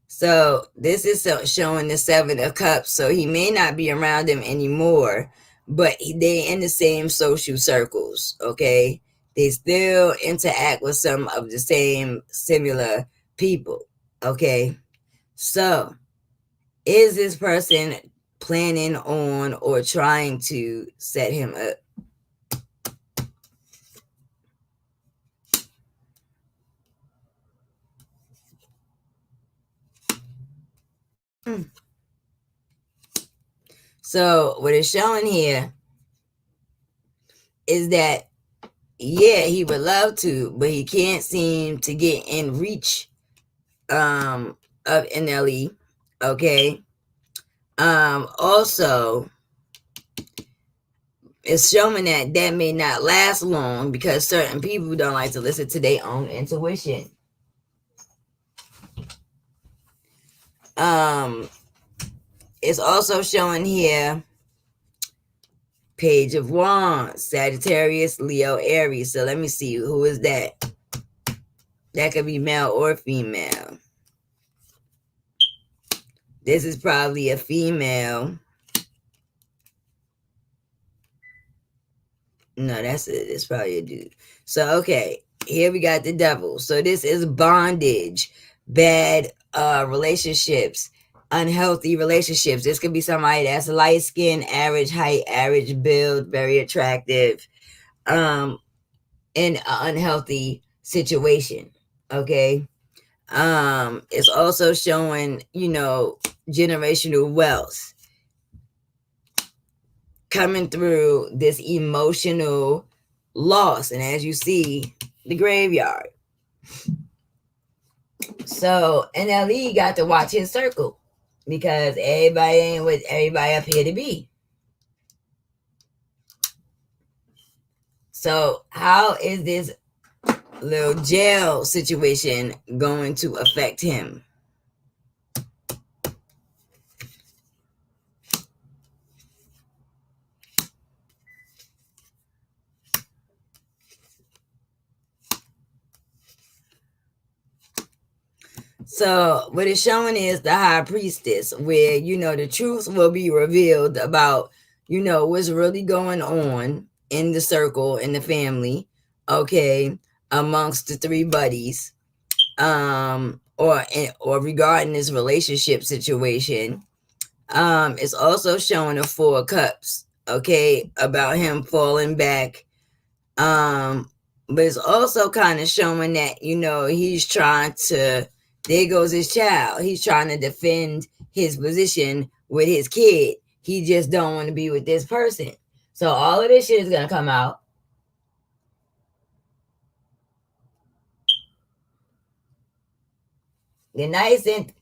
So this is showing the 7 of Cups. So he may not be around them anymore, but they in the same social circles, okay? They still interact with some of the same similar people, okay? So is this person planning on or trying to set him up? So what it's showing here is that, yeah, he would love to, but he can't seem to get in reach of Nle, okay? Also, it's showing that may not last long because certain people don't like to listen to their own intuition. It's also showing here Page of Wands, Sagittarius, Leo, Aries. So let me see, who is that? That could be male or female. This is probably a female. No, it's probably a dude. So, okay, here we got the Devil. So this is bondage, bad relationships, unhealthy relationships. This could be somebody that's light skin, average height, average build, very attractive, in an unhealthy situation, okay? It's also showing, generational wealth coming through this emotional loss. And as you see, the graveyard. So Nle got to watch his circle because everybody ain't what everybody up here to be. So how is this little jail situation going to affect him? So what it's showing is the High Priestess, where, the truth will be revealed about, what's really going on in the circle, in the family, okay, amongst the 3 buddies, or regarding this relationship situation. It's also showing a 4 of Cups, okay, about him falling back. But it's also kind of showing that, you know, he's trying to, there goes his child. He's trying to defend his position with his kid. He just don't want to be with this person. So all of this shit is going to come out. The night sent.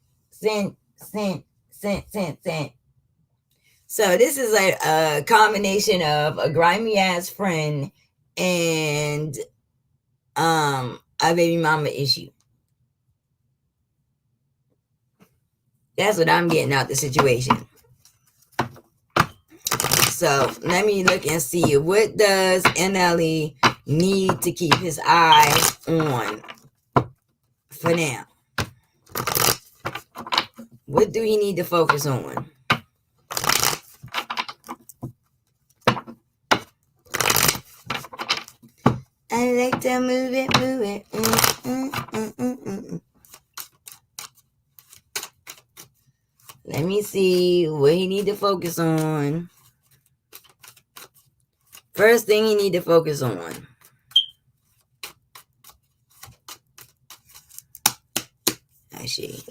So this is like a combination of a grimy ass friend and a baby mama issue. That's what I'm getting out the situation. So let me look and see, what does Nle need to keep his eyes on for now? What do he need to focus on? I like to move it, move it. Let me see what he need to focus on. First thing he need to focus on. I see.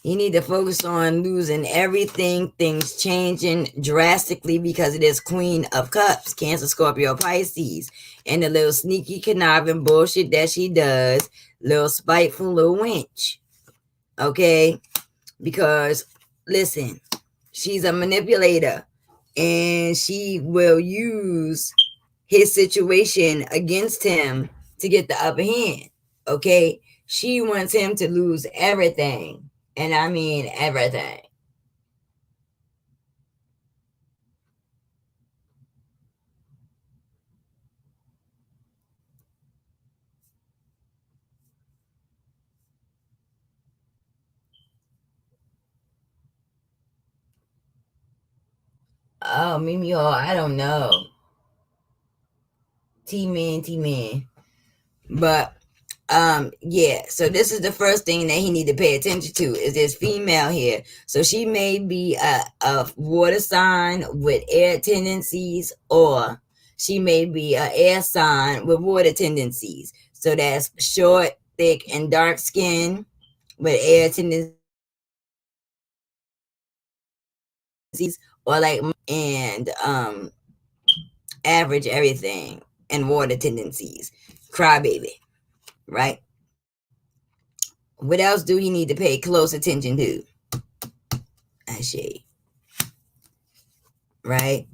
You need to focus on losing everything, things changing drastically because it is Queen of Cups, Cancer, Scorpio, Pisces, and the little sneaky, conniving bullshit that she does, little spiteful little wench. Okay? Because, listen, she's a manipulator, and she will use his situation against him to get the upper hand. Okay? She wants him to lose everything. And I mean everything. Oh, Mimi, I don't know. T-Man. But yeah, so this is the first thing that he need to pay attention to is this female here. So she may be a water sign with air tendencies, or she may be an air sign with water tendencies. So that's short, thick, and dark skin with air tendencies, or like, and average everything and water tendencies. Crybaby, right? What else do he need to pay close attention to? I see. Right?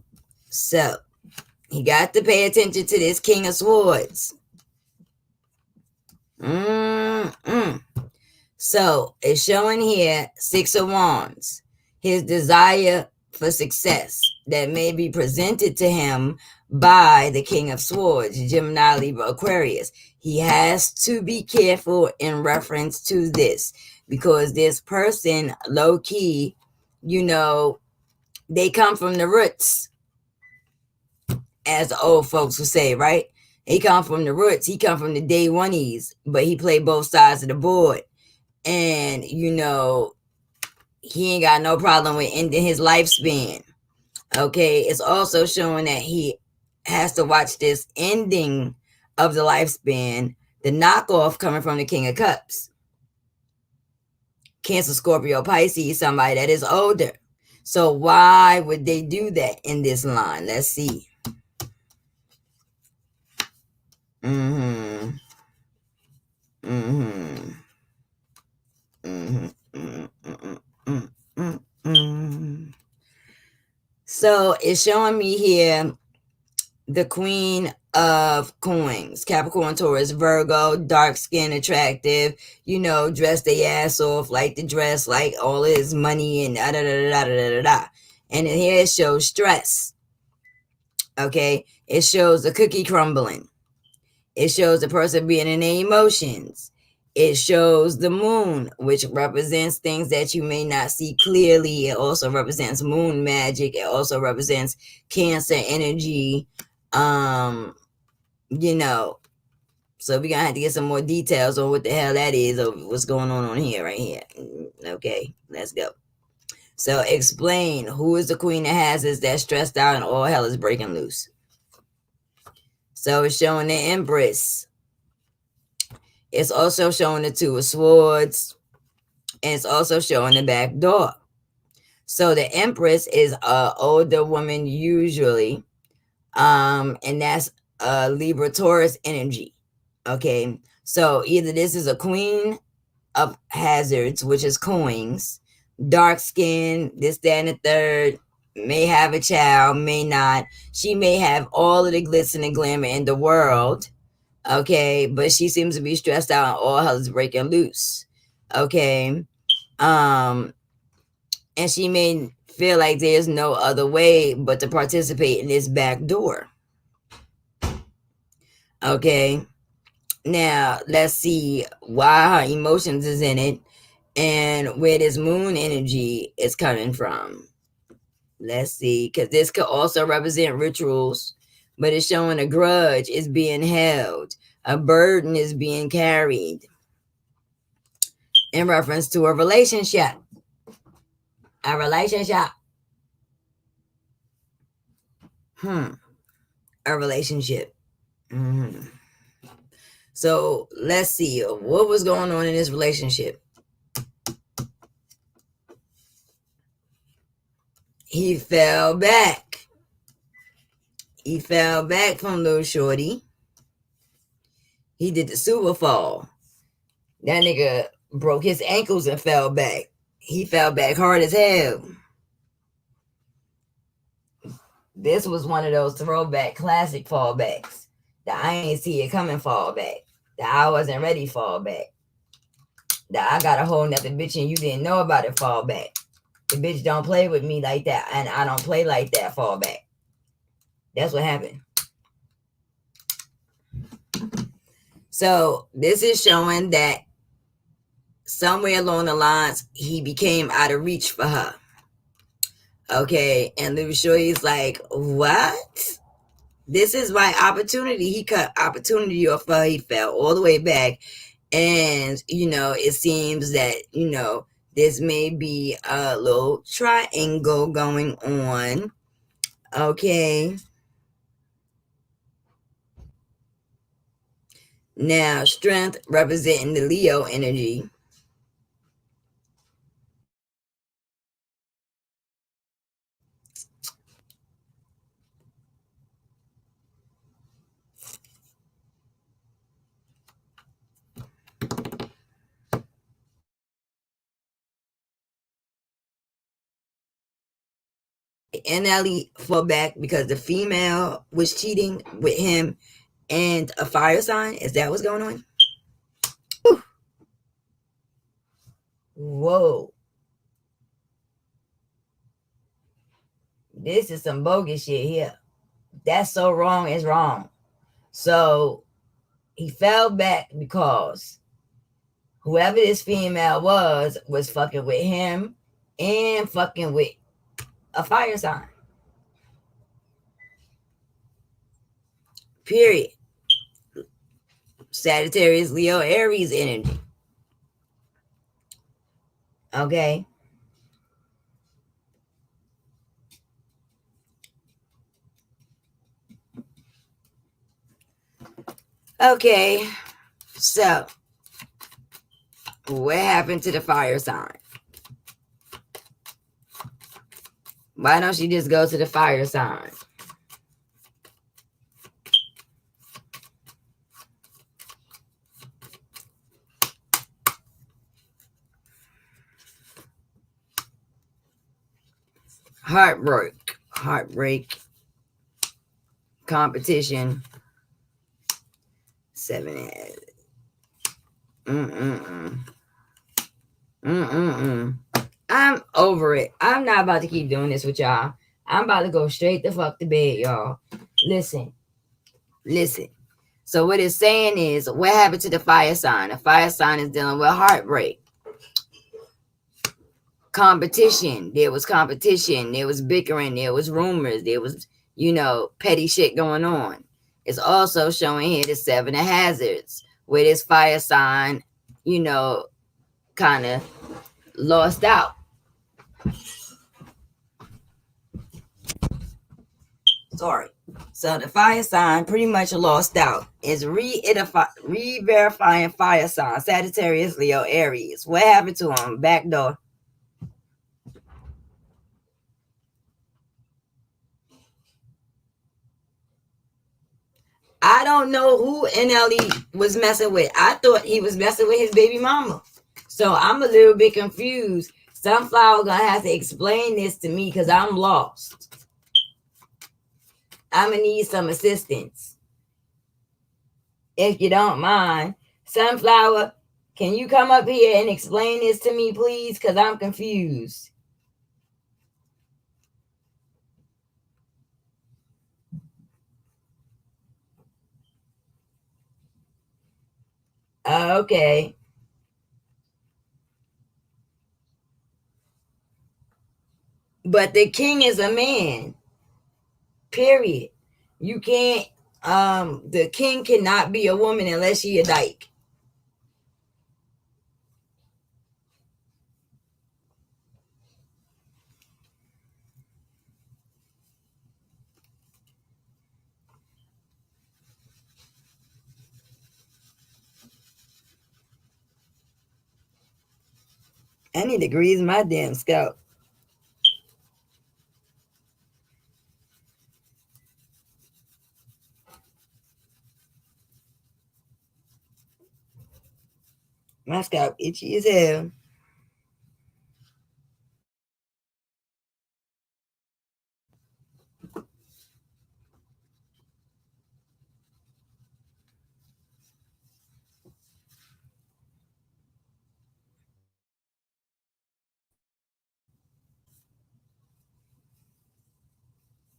So he got to pay attention to this King of Swords. So it's showing here 6 of Wands. His desire for success that may be presented to him by the King of Swords, Gemini, Libra, Aquarius. He has to be careful in reference to this, because this person, low key, you know, they come from the roots, as the old folks would say, right? He come from the roots. He come from the day oneies, but he played both sides of the board. And, you know, he ain't got no problem with ending his lifespan. Okay, it's also showing that he has to watch this ending of the lifespan, the knockoff coming from the King of Cups. Cancer, Scorpio, Pisces, somebody that is older. So why would they do that in this line? Let's see. So it's showing me here the Queen of Coins, Capricorn, Taurus, Virgo, dark skin, attractive, you know, dress their ass off, like the dress, like all his money and da da da da da da da. And then here it shows stress. Okay, it shows the cookie crumbling. It shows the person being in their emotions. It shows the moon, which represents things that you may not see clearly. It also represents moon magic. It also represents Cancer energy. You know, so we're gonna have to get some more details on what the hell that is, or what's going on here, right here. Okay, let's go. So explain, who is the Queen of Hazards that's stressed out and all hell is breaking loose? So it's showing the Empress. It's also showing the Two of Swords. And it's also showing the back door. So the Empress is an older woman usually. And that's Libra Taurus energy. Okay. So either this is a Queen of Hazards, which is coins, dark skin, this, that, and the third, may have a child, may not. She may have all of the glitz and the glamour in the world. Okay, but she seems to be stressed out and all hell is breaking loose. Okay. And she may feel like there's no other way but to participate in this back door. Okay. Now let's see why her emotions is in it and where this moon energy is coming from. Let's see, because this could also represent rituals, but it's showing a grudge is being held, a burden is being carried in reference to a relationship. A relationship. A relationship. So let's see what was going on in this relationship. He fell back. He fell back from little shorty. He did the super fall. That nigga broke his ankles and fell back. He fell back hard as hell. This was one of those throwback classic fallbacks. That I ain't see it coming fallback. That I wasn't ready fallback. That I got a whole nother bitch and you didn't know about it fallback. The bitch don't play with me like that and I don't play like that fallback. That's what happened. So this is showing that somewhere along the lines, he became out of reach for her. Okay, and little shorty's like, what? This is my opportunity. He cut opportunity off her. He fell all the way back. And, it seems that, this may be a little triangle going on. Okay. Now, strength representing the Leo energy. Nle fell back because the female was cheating with him and a fire sign. Is that what's going on? Ooh. Whoa. This is some bogus shit here. That's so wrong, it's wrong. So he fell back because whoever this female was fucking with him and fucking with a fire sign. Period. Sagittarius, Leo, Aries energy. Okay. Okay. So, what happened to the fire sign? Why don't you just go to the fire sign? Heartbreak, competition, 7. I'm over it. I'm not about to keep doing this with y'all. I'm about to go straight the fuck to bed, y'all. Listen. So what it's saying is, what happened to the fire sign? The fire sign is dealing with heartbreak. Competition. There was competition. There was bickering. There was rumors. There was, petty shit going on. It's also showing here the 7 of hazards, where this fire sign, kind of lost out. Sorry. So the fire sign pretty much lost out. It's re-verifying fire sign. Sagittarius, Leo, Aries. What happened to him? Back door. I don't know who Nle was messing with. I thought he was messing with his baby mama. So I'm a little bit confused. Sunflower gonna have to explain this to me because I'm lost. I'm gonna need some assistance. If you don't mind. Sunflower, can you come up here and explain this to me, please? Because I'm confused. Okay. But the king is a man. Period. You can't the king cannot be a woman unless she a dyke. I need to grease my damn scalp. My scalp itchy as hell.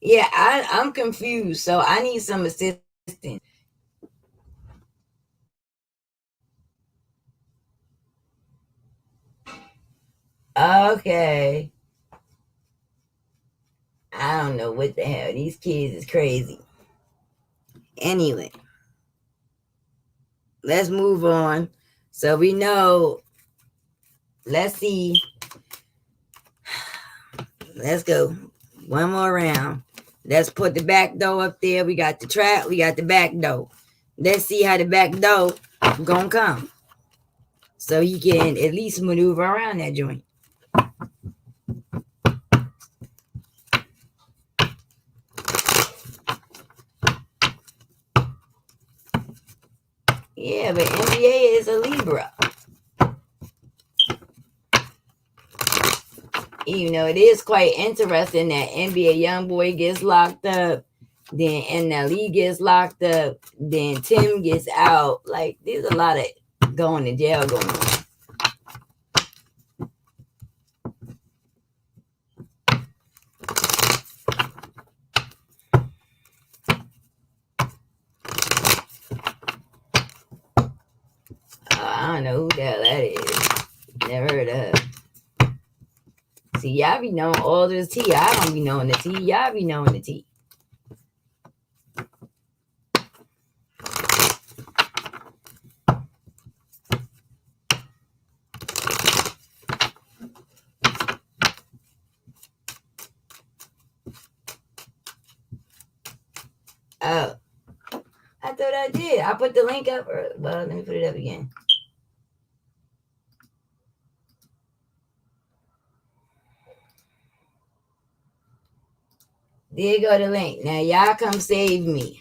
Yeah, I'm confused, so I need some assistance. Okay. I don't know what the hell. These kids is crazy. Anyway, let's move on. So we know, let's see. Let's go. One more round. Let's put the back door up there. We got the trap. We got the back door. Let's see how the back door gonna come. So you can at least maneuver around that joint. Yeah, but NBA is a Libra. You know, it is quite interesting that NBA young boy gets locked up, then Nle gets locked up, then Tim gets out. Like, there's a lot of going to jail going on. I don't know who the hell that is. Never heard of her. See, y'all be knowing all this tea. I don't be knowing the tea. Y'all be knowing the tea. Oh, I thought I did. I put the link up. Well, let me put it up again. There go the link. Now y'all come save me.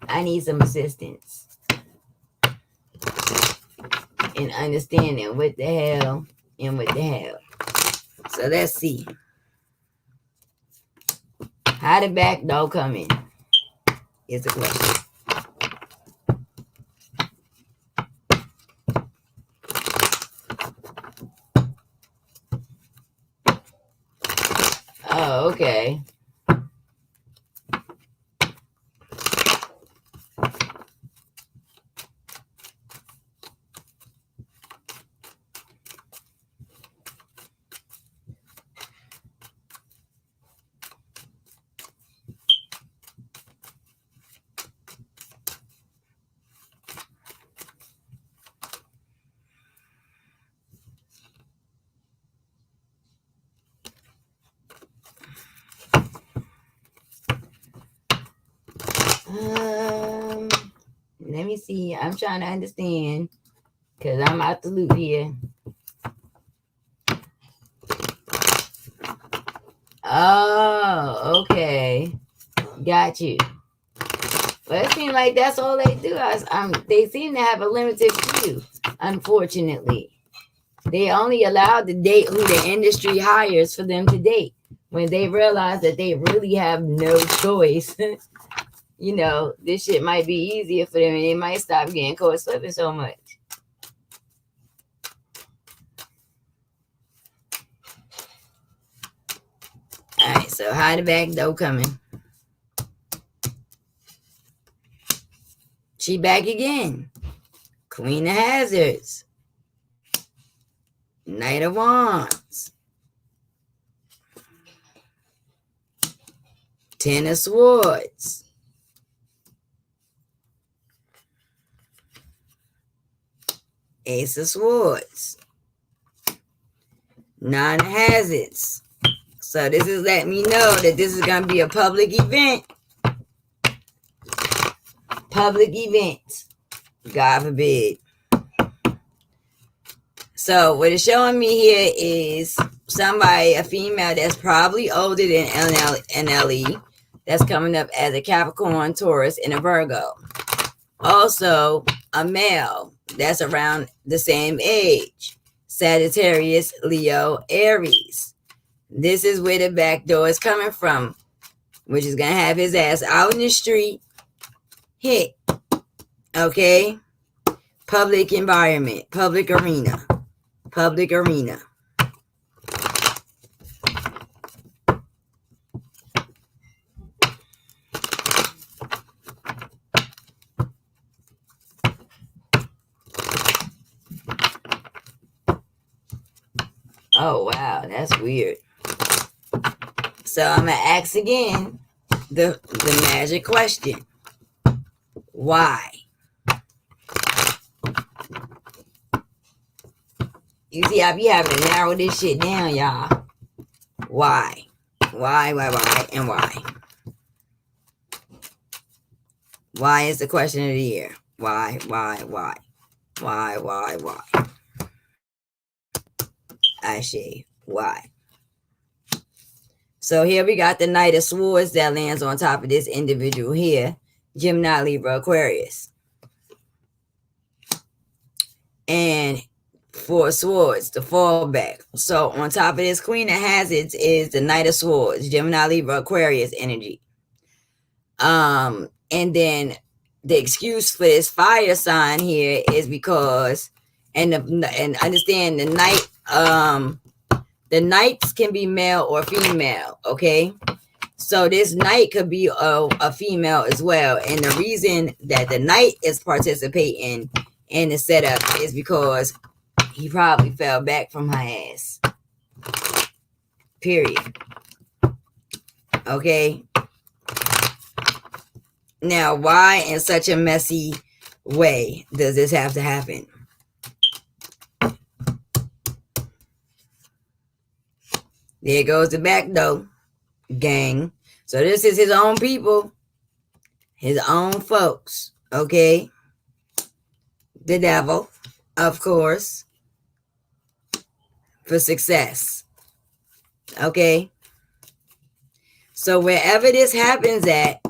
I need some assistance in understanding what the hell and what the hell. So let's see. How the back door come in is the question. Oh, okay. Let me see. I'm trying to understand because I'm out the loop here. Oh, okay. Got you. But it seems like that's all they do. They seem to have a limited view, unfortunately. They only allow to date who the industry hires for them to date. When they realize that they really have no choice, you know, this shit might be easier for them and they might stop getting caught slipping so much. All right, so how the back door coming? She back again. Queen of Hazards. Knight of Wands. Ten of Swords. Ace of Swords. Nine of Hazards. So this is letting me know that this is going to be a public event. Public event. God forbid. So what it's showing me here is somebody, a female that's probably older than Nle, that's coming up as a Capricorn, Taurus, and a Virgo. Also, a male that's around the same age. Sagittarius, Leo, Aries. This is where the back door is coming from, which is going to have his ass out in the street, hit. Okay? Public environment, public arena. Public arena. Oh, wow. That's weird. So I'm going to ask again the magic question. Why? You see, I be having to narrow this shit down, y'all. Why? Why, and why? Why is the question of the year? Why? I say, why? So here we got the Knight of Swords that lands on top of this individual here. Gemini, Libra, Aquarius. And Four of Swords, the fallback. So on top of this Queen of Hazards is the Knight of Swords, Gemini, Libra, Aquarius energy. And then the excuse for this fire sign here is because, and understand the Knight, the Knights can be male or female, okay? So this Knight could be a female as well. And the reason that the Knight is participating in the setup is because he probably fell back from her ass. Period. Okay. Now, why in such a messy way does this have to happen? There goes the back door, gang. So this is his own people, his own folks. Okay. The devil, of course. For success. Okay. So wherever this happens at,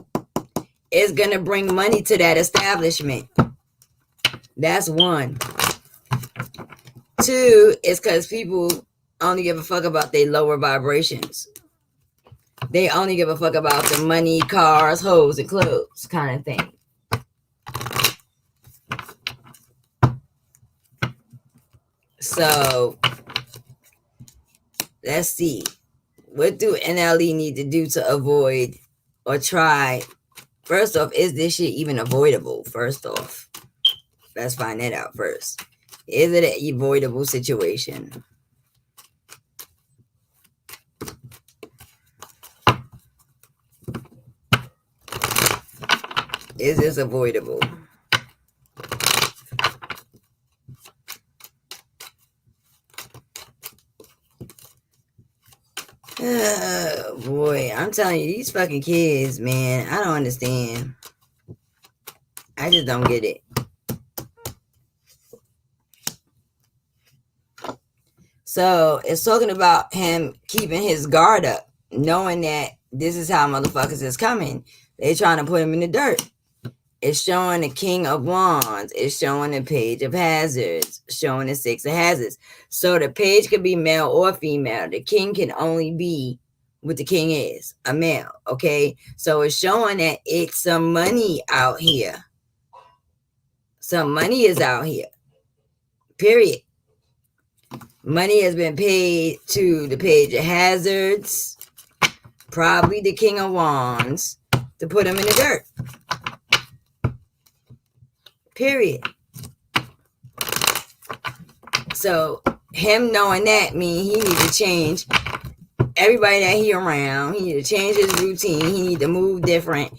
it's going to bring money to that establishment. That's one. Two, is because people only give a fuck about their lower vibrations. They only give a fuck about the money, cars, hoes, and clothes kind of thing. So let's see. What do NLE need to do to avoid or try? First off, is this shit even avoidable? First off, let's find that out first. Is it an avoidable situation? Is this avoidable? Oh, boy, I'm telling you, these fucking kids, man, I don't understand. I just don't get it. So it's talking about him keeping his guard up, knowing that this is how motherfuckers is coming. They trying to put him in the dirt. It's showing the King of Wands. It's showing the Page of Hazards. Showing the Six of Hazards. So the page could be male or female. The king can only be what the king is, a male. Okay? So it's showing that it's some money out here. Some money is out here. Period. Money has been paid to the Page of Hazards, probably the King of Wands, to put him in the dirt. Period. So him knowing that means he need to change everybody that he around. He need to change his routine. He need to move different.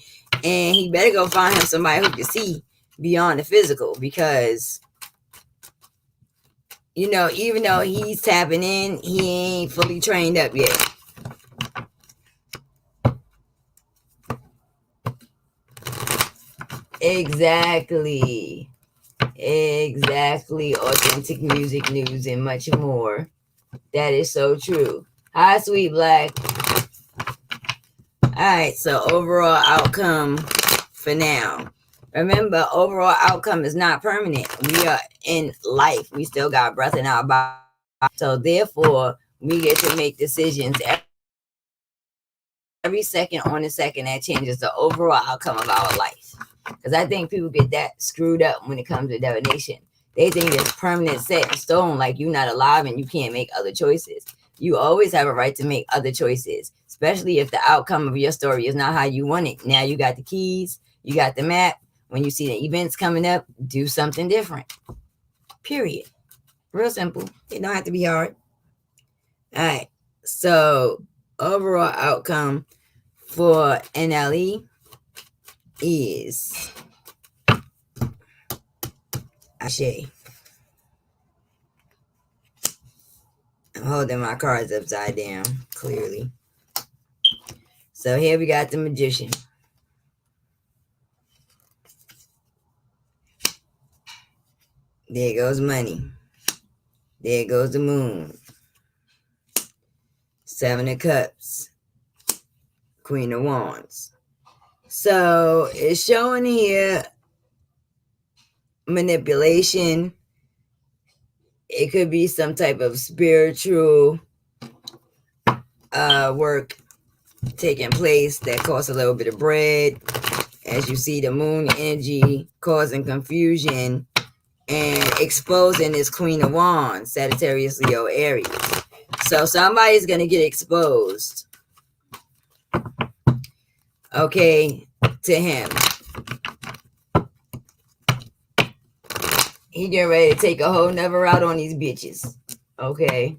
And he better go find him somebody who can see beyond the physical, because you know, even though he's tapping in, he ain't fully trained up yet. Exactly. Authentic music news and much more. That is so true. Hi, Sweet Black. All right, so overall outcome for now. Remember, overall outcome is not permanent. We are in life. We still got breath in our body. So therefore, we get to make decisions every second on the second that changes the overall outcome of our life. Because I think people get that screwed up when it comes to divination. They think it's permanent, set in stone, like you're not alive and you can't make other choices. You always have a right to make other choices, especially if the outcome of your story is not how you want it. Now you got the keys, you got the map. When you see the events coming up, do something different. Period. Real simple. It don't have to be hard. All right. So overall outcome for NLE is Ashe. I'm holding my cards upside down, clearly. So here we got the Magician. There goes money. There goes the Moon. Seven of Cups. Queen of Wands. So it's showing here manipulation. It could be some type of spiritual work taking place that costs a little bit of bread. As you see, the Moon energy causing confusion and exposing this Queen of Wands, Sagittarius, Leo, Aries. So somebody's going to get exposed, okay, to him. He getting ready to take a whole nother route on these bitches, okay?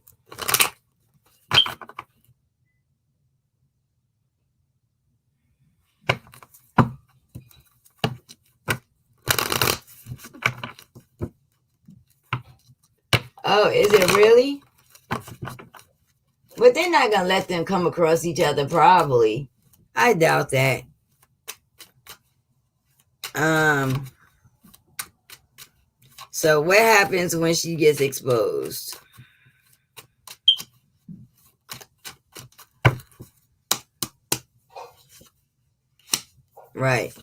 Oh, is it really? But they're not going to let them come across each other, probably. I doubt that. So what happens when she gets exposed? Right.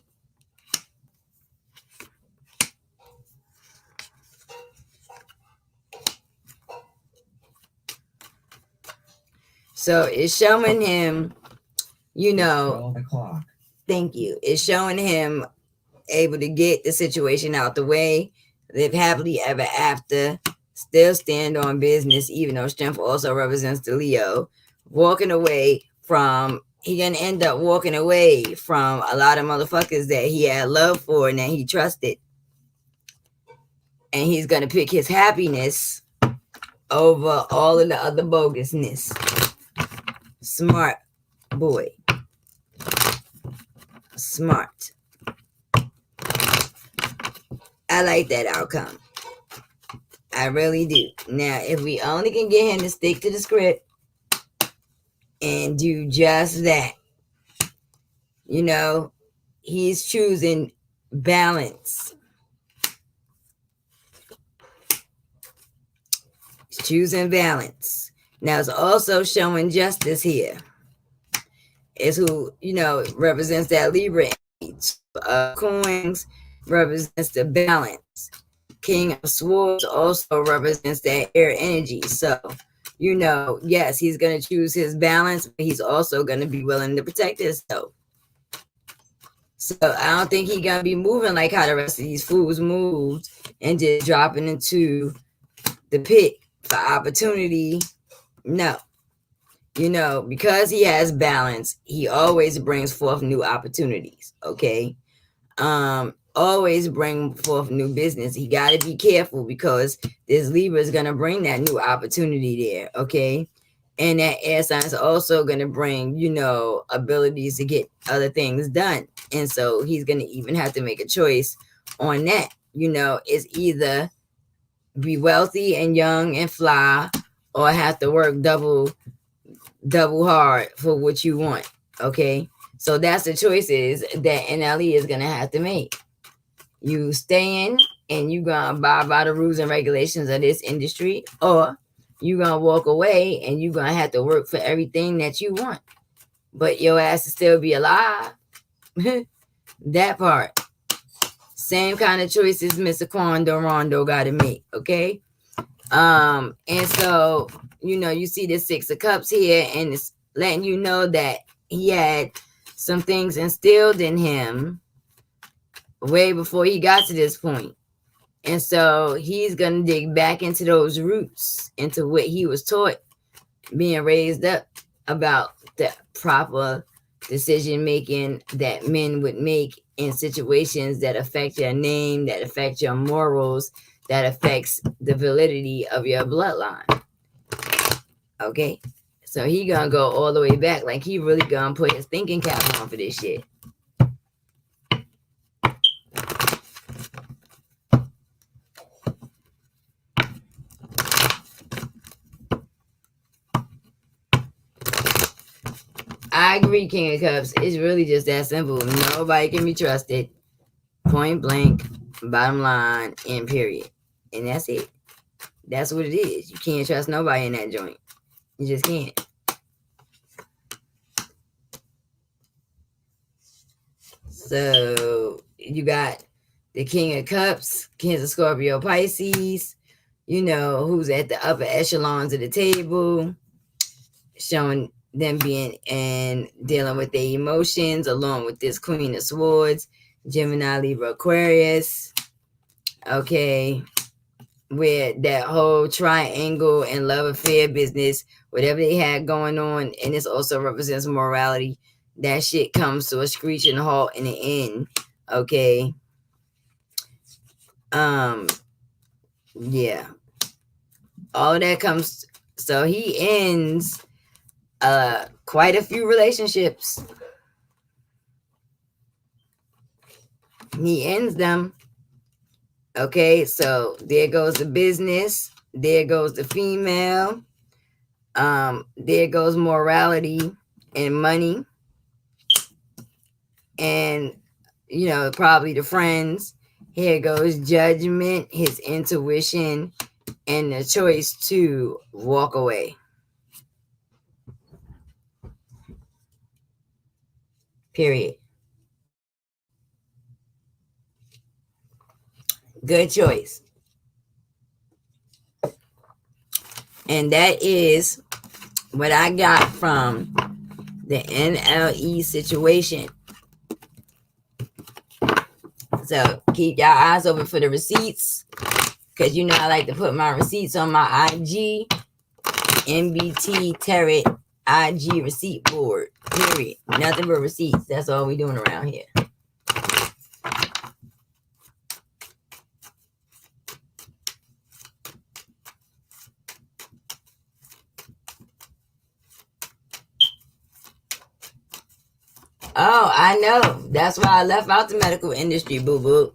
So it's showing him, you know, 12 o'clock. Thank you. It's showing him able to get the situation out the way, live happily ever after, still stand on business, even though strength also represents the Leo, walking away from, he gonna end up walking away from a lot of motherfuckers that he had love for and that he trusted. And he's gonna pick his happiness over all of the other bogusness. Smart boy. Smart. I like that outcome. I really do. Now, if we only can get him to stick to the script and do just that, you know, he's choosing balance. It's choosing balance. Now it's also showing justice here. Is who, represents that Libra coins represents the balance. King of Swords also represents that air energy. So, yes, he's going to choose his balance, but he's also going to be willing to protect himself. So I don't think he's going to be moving like how the rest of these fools moved and just dropping into the pit for opportunity. No. Because he has balance, he always brings forth new opportunities, okay? Always bring forth new business. He got to be careful because this Libra is going to bring that new opportunity there, okay? And that air sign is also going to bring, abilities to get other things done. And so he's going to even have to make a choice on that. It's either be wealthy and young and fly or have to work double hard for what you want, okay? So that's the choices that NLE is going to have to make. You stay in and you going to abide by the rules and regulations of this industry, or you going to walk away and you going to have to work for everything that you want. But your ass will still be alive. That part. Same kind of choices Mr. Quando Rondo got to make, okay? And so, you see the Six of Cups here, and it's letting you know that he had some things instilled in him way before he got to this point. And so he's going to dig back into those roots, into what he was taught, being raised up about the proper decision making that men would make in situations that affect your name, that affect your morals, that affects the validity of your bloodline. Okay? So he gonna go all the way back. Like he really gonna put his thinking cap on for this shit. I agree, King of Cups. It's really just that simple. Nobody can be trusted. Point blank, bottom line, and period. And that's it. That's what it is. You can't trust nobody in that joint. You just can't. So you got the King of Cups, Cancer, Scorpio, Pisces, who's at the upper echelons of the table, showing them being and dealing with their emotions, along with this Queen of Swords, Gemini, Libra, Aquarius. Okay. With that whole triangle and love affair business, whatever they had going on, and this also represents morality, that shit comes to a screeching halt in the end. Okay. Yeah. All that comes, so he ends quite a few relationships. He ends them. Okay, so there goes the business, there goes the female, there goes morality and money, and probably the friends. Here goes judgment, his intuition, and the choice to walk away. Period. Good choice. And that is what I got from the NLE situation. So keep your eyes open for the receipts, because I like to put my receipts on my IG, Nbttarot IG receipt board. Period. Nothing but receipts. That's all we doing around here. Oh, I know. That's why I left out the medical industry, boo-boo.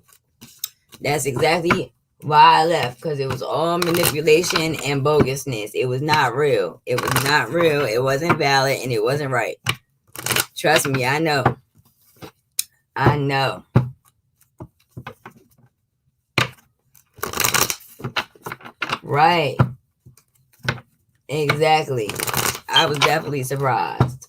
That's exactly why I left, because it was all manipulation and bogusness. It was not real. It was not real. It wasn't valid, and it wasn't right. Trust me, I know. I know. Right. Exactly. I was definitely surprised.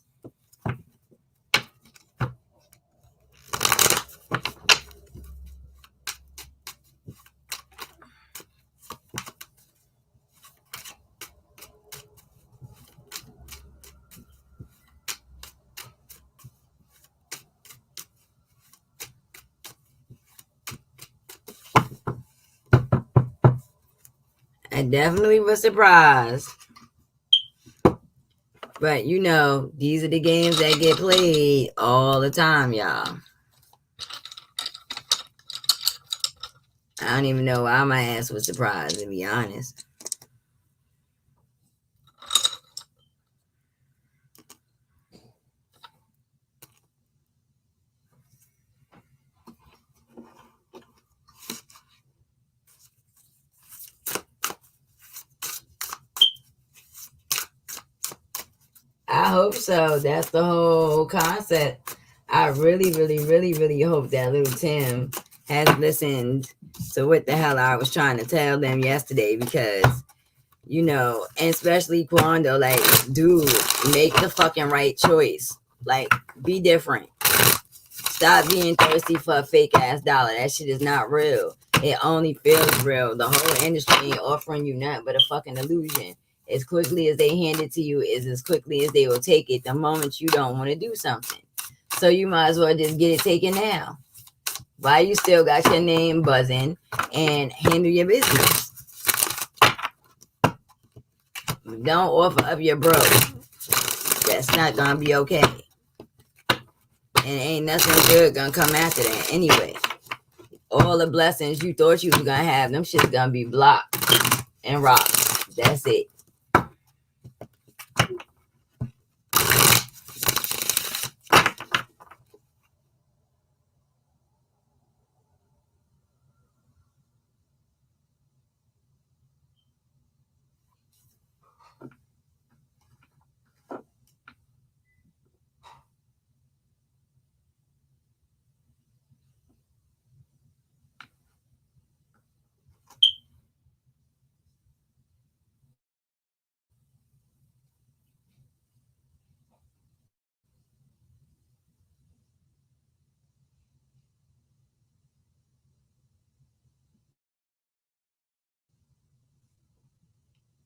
I definitely was surprised. But you know, these are the games that get played all the time, y'all. I don't even know why my ass was surprised, to be honest. I hope so. That's the whole concept. I really, really, really, really hope that little Tim has listened to what the hell I was trying to tell them yesterday, because, you know, and especially Quando, like, dude, make the fucking right choice. Like, be different. Stop being thirsty for a fake ass dollar. That shit is not real. It only feels real. The whole industry ain't offering you nothing but a fucking illusion. As quickly as they hand it to you is as quickly as they will take it the moment you don't want to do something. So you might as well just get it taken now. Why you still got your name buzzing and handle your business? Don't offer up your bro. That's not gonna be okay. And ain't nothing good gonna come after that anyway. All the blessings you thought you was gonna have, them shit's gonna be blocked and rocked. That's it.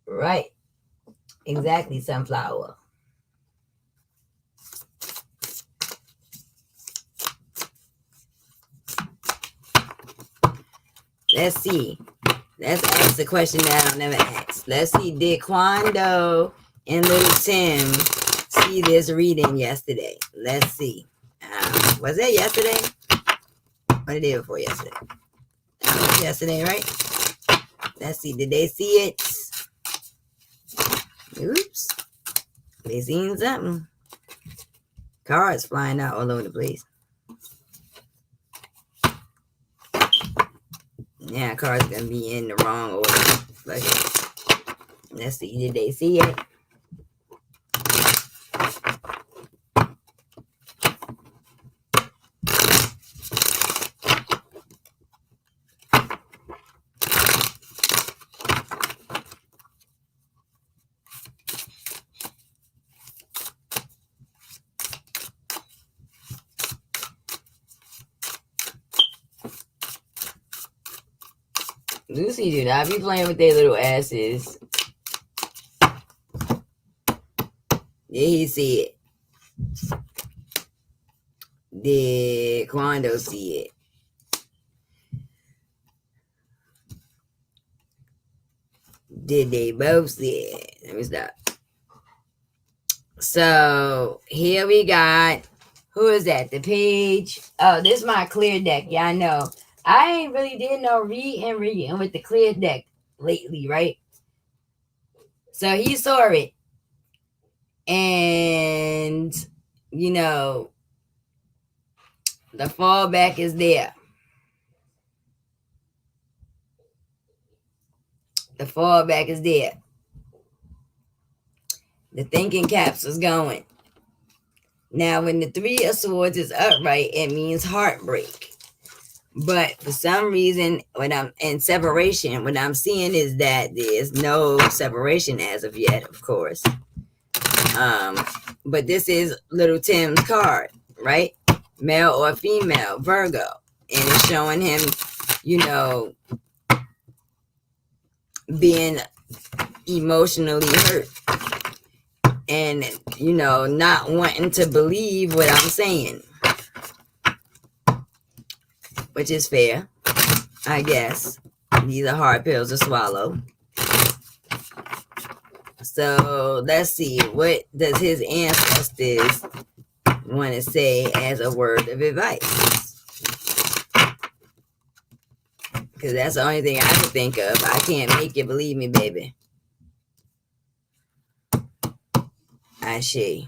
Right. Exactly, sunflower. Let's see. Let's ask the question that I'll never ask. Let's see. Did Quando and Little Tim see this reading yesterday? Let's see. Was that yesterday? Or the day before yesterday? Yesterday, right? Let's see. Did they see it? Oops. They seen something. Cards flying out all over the place. Yeah, cards gonna be in the wrong order. But let's see. Did they see it? Lucy do not be playing with their little asses. Did he see it? Did Quando see it? Did they both see it? Let me stop. So here we got, who is that? The page. Oh, this is my clear deck. Yeah, I know. I ain't really did no reading with the clear deck lately, right? So he saw it. And, you know, the fallback is there. The fallback is there. The thinking caps is going. Now, when the 3 of Swords is upright, it means heartbreak. But for some reason, when I'm in separation, what I'm seeing is that there's no separation as of yet, of course. But this is little Tim's card, right? Male or female, Virgo. And it's showing him, you know, being emotionally hurt. And, you know, not wanting to believe what I'm saying. Which is fair, I guess. These are hard pills to swallow. So let's see. What does his ancestors want to say as a word of advice? Because that's the only thing I can think of. I can't make you believe me, baby. I see.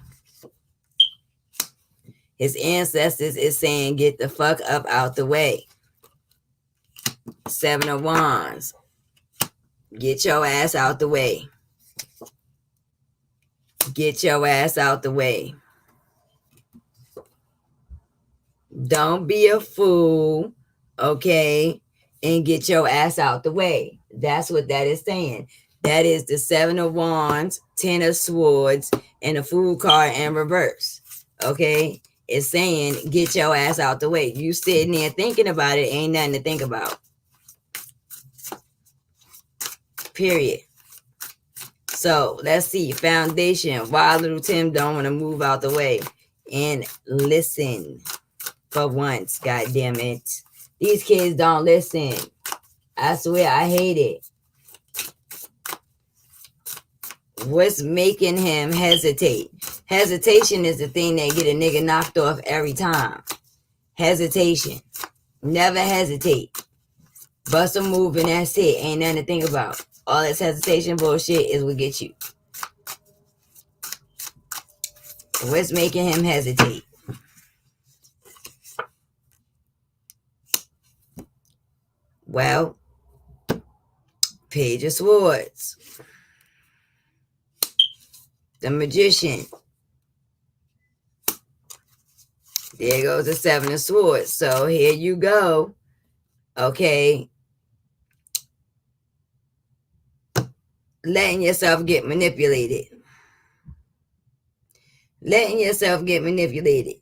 His ancestors is saying, get the fuck up out the way. 7 of Wands. Get your ass out the way. Get your ass out the way. Don't be a fool, okay? And get your ass out the way. That's what that is saying. That is the 7 of Wands, 10 of Swords, and the Fool card in reverse. Okay? It's saying, get your ass out the way. You sitting there thinking about it, ain't nothing to think about. Period. So, let's see. Foundation. Why little Tim don't want to move out the way? And listen. For once, God damn it. These kids don't listen. I swear, I hate it. What's making him hesitate? Hesitation is the thing that get a nigga knocked off every time. Hesitation. Never hesitate. Bust a move and that's it. Ain't nothing to think about. All this hesitation bullshit is what gets you. What's making him hesitate? Well, Page of Swords. The Magician. There goes the 7 of Swords. So here you go. Okay. Letting yourself get manipulated. Letting yourself get manipulated.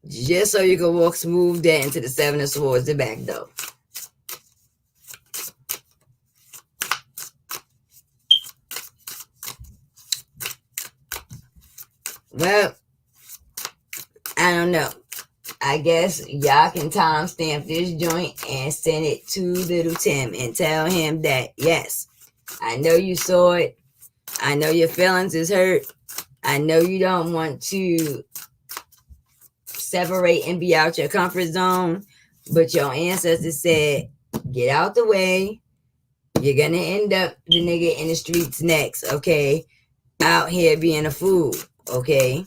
Just so you can walk smooth that into the 7 of Swords, the back door. Well, I don't know. I guess y'all can timestamp this joint and send it to little Tim and tell him that, yes, I know you saw it. I know your feelings is hurt. I know you don't want to separate and be out your comfort zone, but your ancestors said, get out the way. You're going to end up the nigga in the streets next, okay? Out here being a fool, okay?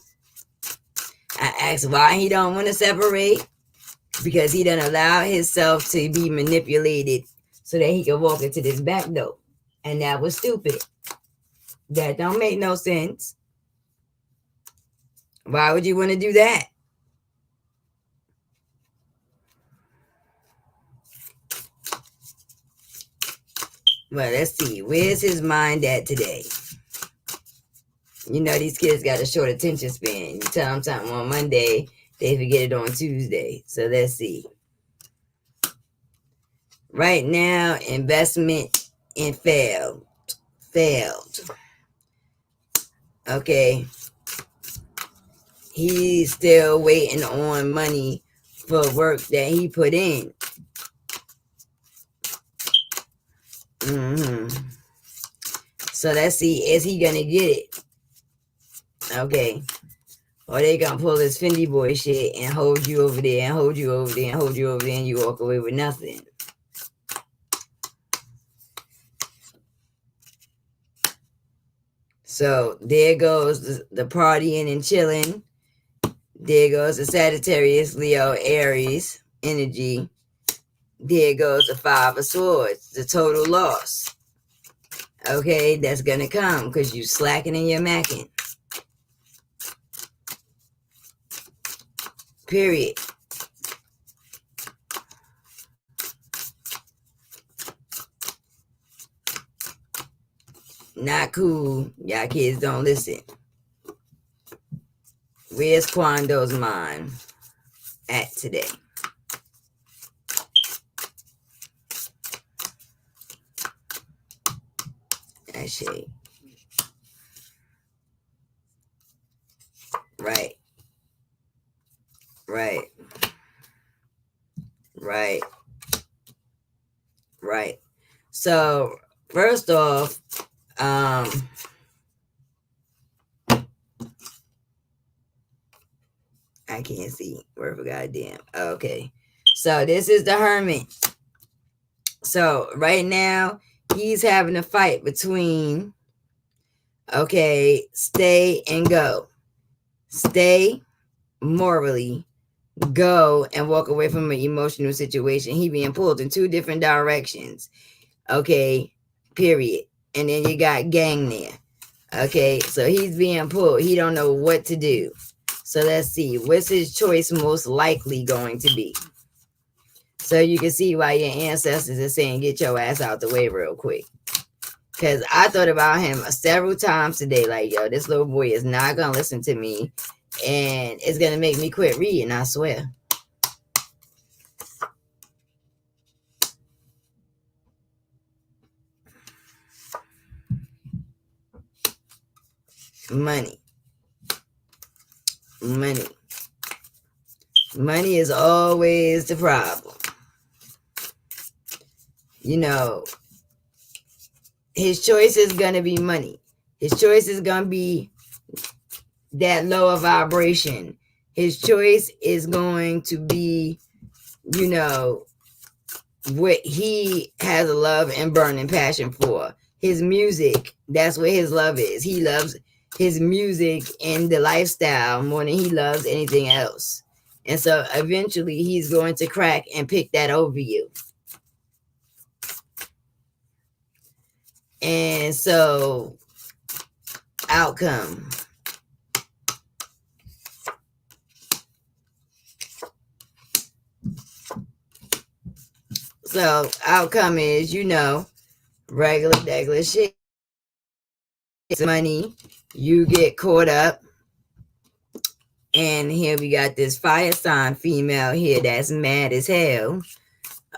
I asked why he don't want to separate. Because he done allowed himself to be manipulated so that he could walk into this back door. And that was stupid. That don't make no sense. Why would you want to do that? Well, let's see. Where's his mind at today? You know, these kids got a short attention span. You tell them something on Monday, they forget it on Tuesday. So let's see. Right now, investment in failed. Okay. He's still waiting on money for work that he put in. So let's see, is he gonna get it? Okay. Or they gonna pull this Fendi boy shit and hold you over there and hold you over there and hold you over there and you walk away with nothing. So there goes the partying and chilling. There goes the Sagittarius, Leo, Aries energy. There goes the 5 of Swords, the total loss. Okay, that's gonna come because you slacking and you're macking. Period. Not cool. Y'all kids don't listen. Where's Quando's mind at today? That shade. Right. Right. Right. Right. So, first off, I can't see. Word for goddamn. Okay. So, this is the Hermit. So, right now, he's having a fight between, okay, stay and go. Stay morally, go and walk away from an emotional situation. He being pulled in two different directions. Okay, period. And then you got gang there. Okay, so he's being pulled. He don't know what to do. So let's see. What's his choice most likely going to be? So you can see why your ancestors are saying, get your ass out the way real quick. Because I thought about him several times today. Like, yo, this little boy is not going to listen to me. And it's going to make me quit reading, I swear. Money. Money. Money is always the problem. You know, his choice is going to be money. His choice is going to be that lower vibration. His choice is going to be, you know, what he has a love and burning passion for. His music, that's where his love is. He loves his music and the lifestyle more than he loves anything else. And so eventually he's going to crack and pick that over you. And so, outcome. So, outcome is, you know, regular shit. It's money. You get caught up. And here we got this fire sign female here that's mad as hell.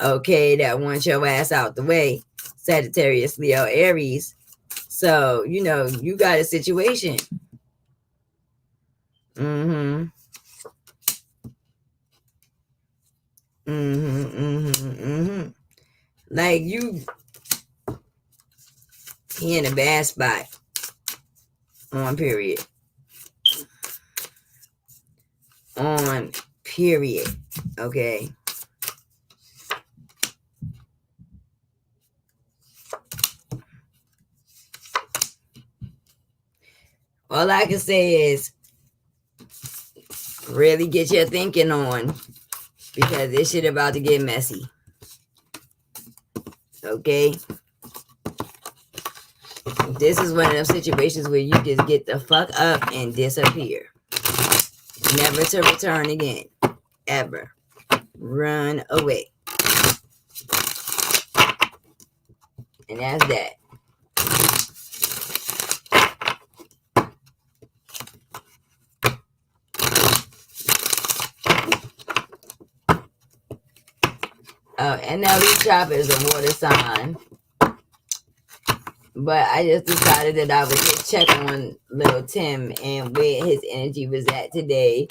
Okay, that wants your ass out the way. Sagittarius, Leo, Aries. So, you know, you got a situation. Mm-hmm. Like he in a bad spot. On period. On period. Okay. All I can say is really get your thinking on, because this shit about to get messy. Okay? This is one of those situations where you just get the fuck up and disappear. Never to return again. Ever. Run away. And that's that. Nle Choppa is a water sign. But I just decided that I would just check on little Tim and where his energy was at today,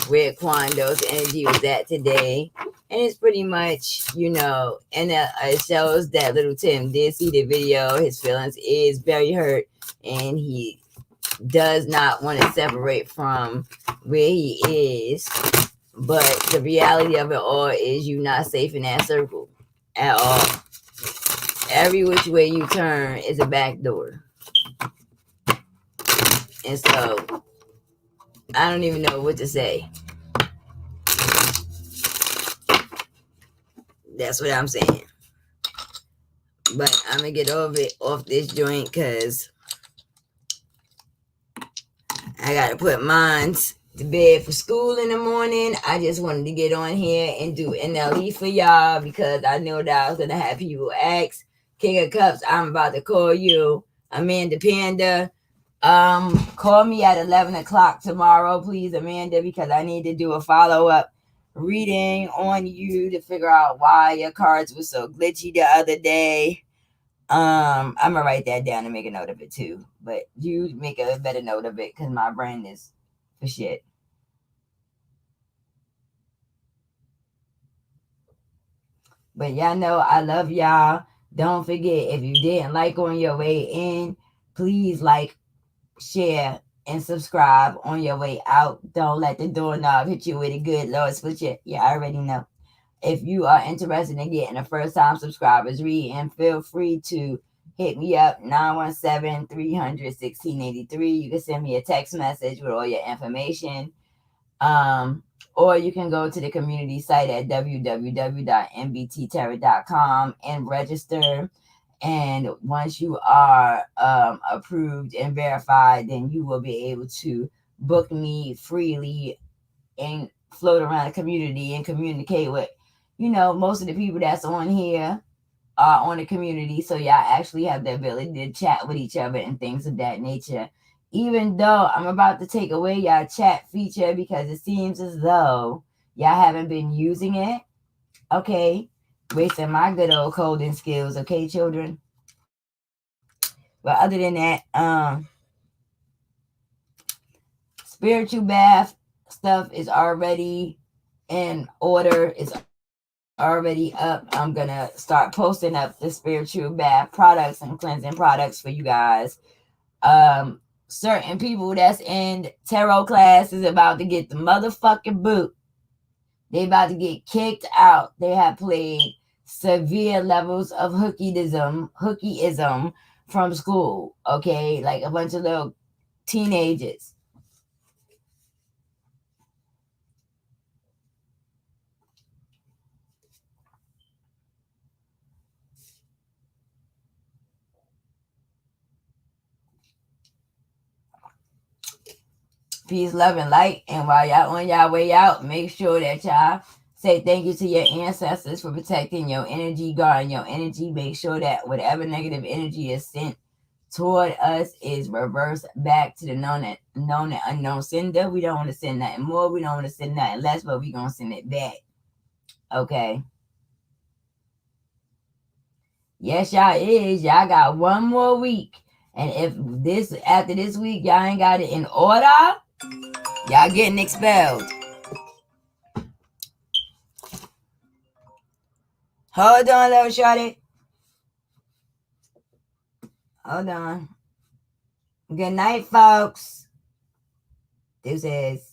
where Quando's energy was at today. And it's pretty much, you know, and it shows that little Tim did see the video. His feelings is very hurt, and he does not want to separate from where he is. But the reality of it all is you're not safe in that circle at all. Every which way you turn is a back door. And so, I don't even know what to say. That's what I'm saying. But I'm going to get off this joint because I got to put mine to bed for school in the morning. I just wanted to get on here and do NLE for y'all because I know that I was going to have people ask. King of Cups, I'm about to call you. Amanda Panda. Call me at 11 o'clock tomorrow, please, Amanda, because I need to do a follow-up reading on you to figure out why your cards were so glitchy the other day. I'm gonna write that down and make a note of it too. But you make a better note of it because my brain is for shit. But y'all know I love y'all. Don't forget, if you didn't like on your way in, please like, share, and subscribe on your way out. Don't let the doorknob hit you with a good Lord switch it. Yeah, I already know. If you are interested in getting a first-time subscribers reading, feel free to hit me up, 917-300-1683. You can send me a text message with all your information. Or you can go to the community site at www.nbttarot.com and register. And once you are approved and verified, then you will be able to book me freely and float around the community and communicate with, most of the people that's on here are on the community. So y'all actually have the ability to chat with each other and things of that nature. Even though I'm about to take away y'all chat feature because it seems as though y'all haven't been using it. Okay. Wasting my good old coding skills. Okay, children. But other than that, spiritual bath stuff is already in order. It's already up. I'm gonna start posting up the spiritual bath products and cleansing products for you guys. Certain people that's in tarot class is about to get the motherfucking boot. They about to get kicked out. They have played severe levels of hookieism from school. Okay, like a bunch of little teenagers. Peace, love, and light. And while y'all on y'all way out, make sure that y'all say thank you to your ancestors for protecting your energy, guarding your energy. Make sure that whatever negative energy is sent toward us is reversed back to the known and unknown sender. We don't want to send nothing more. We don't want to send nothing less, but we're going to send it back. Okay. Yes, y'all is. Y'all got one more week. And if after this week, y'all ain't got it in order, y'all getting expelled. Hold on, little shorty. Hold on. Good night, folks. Deuces.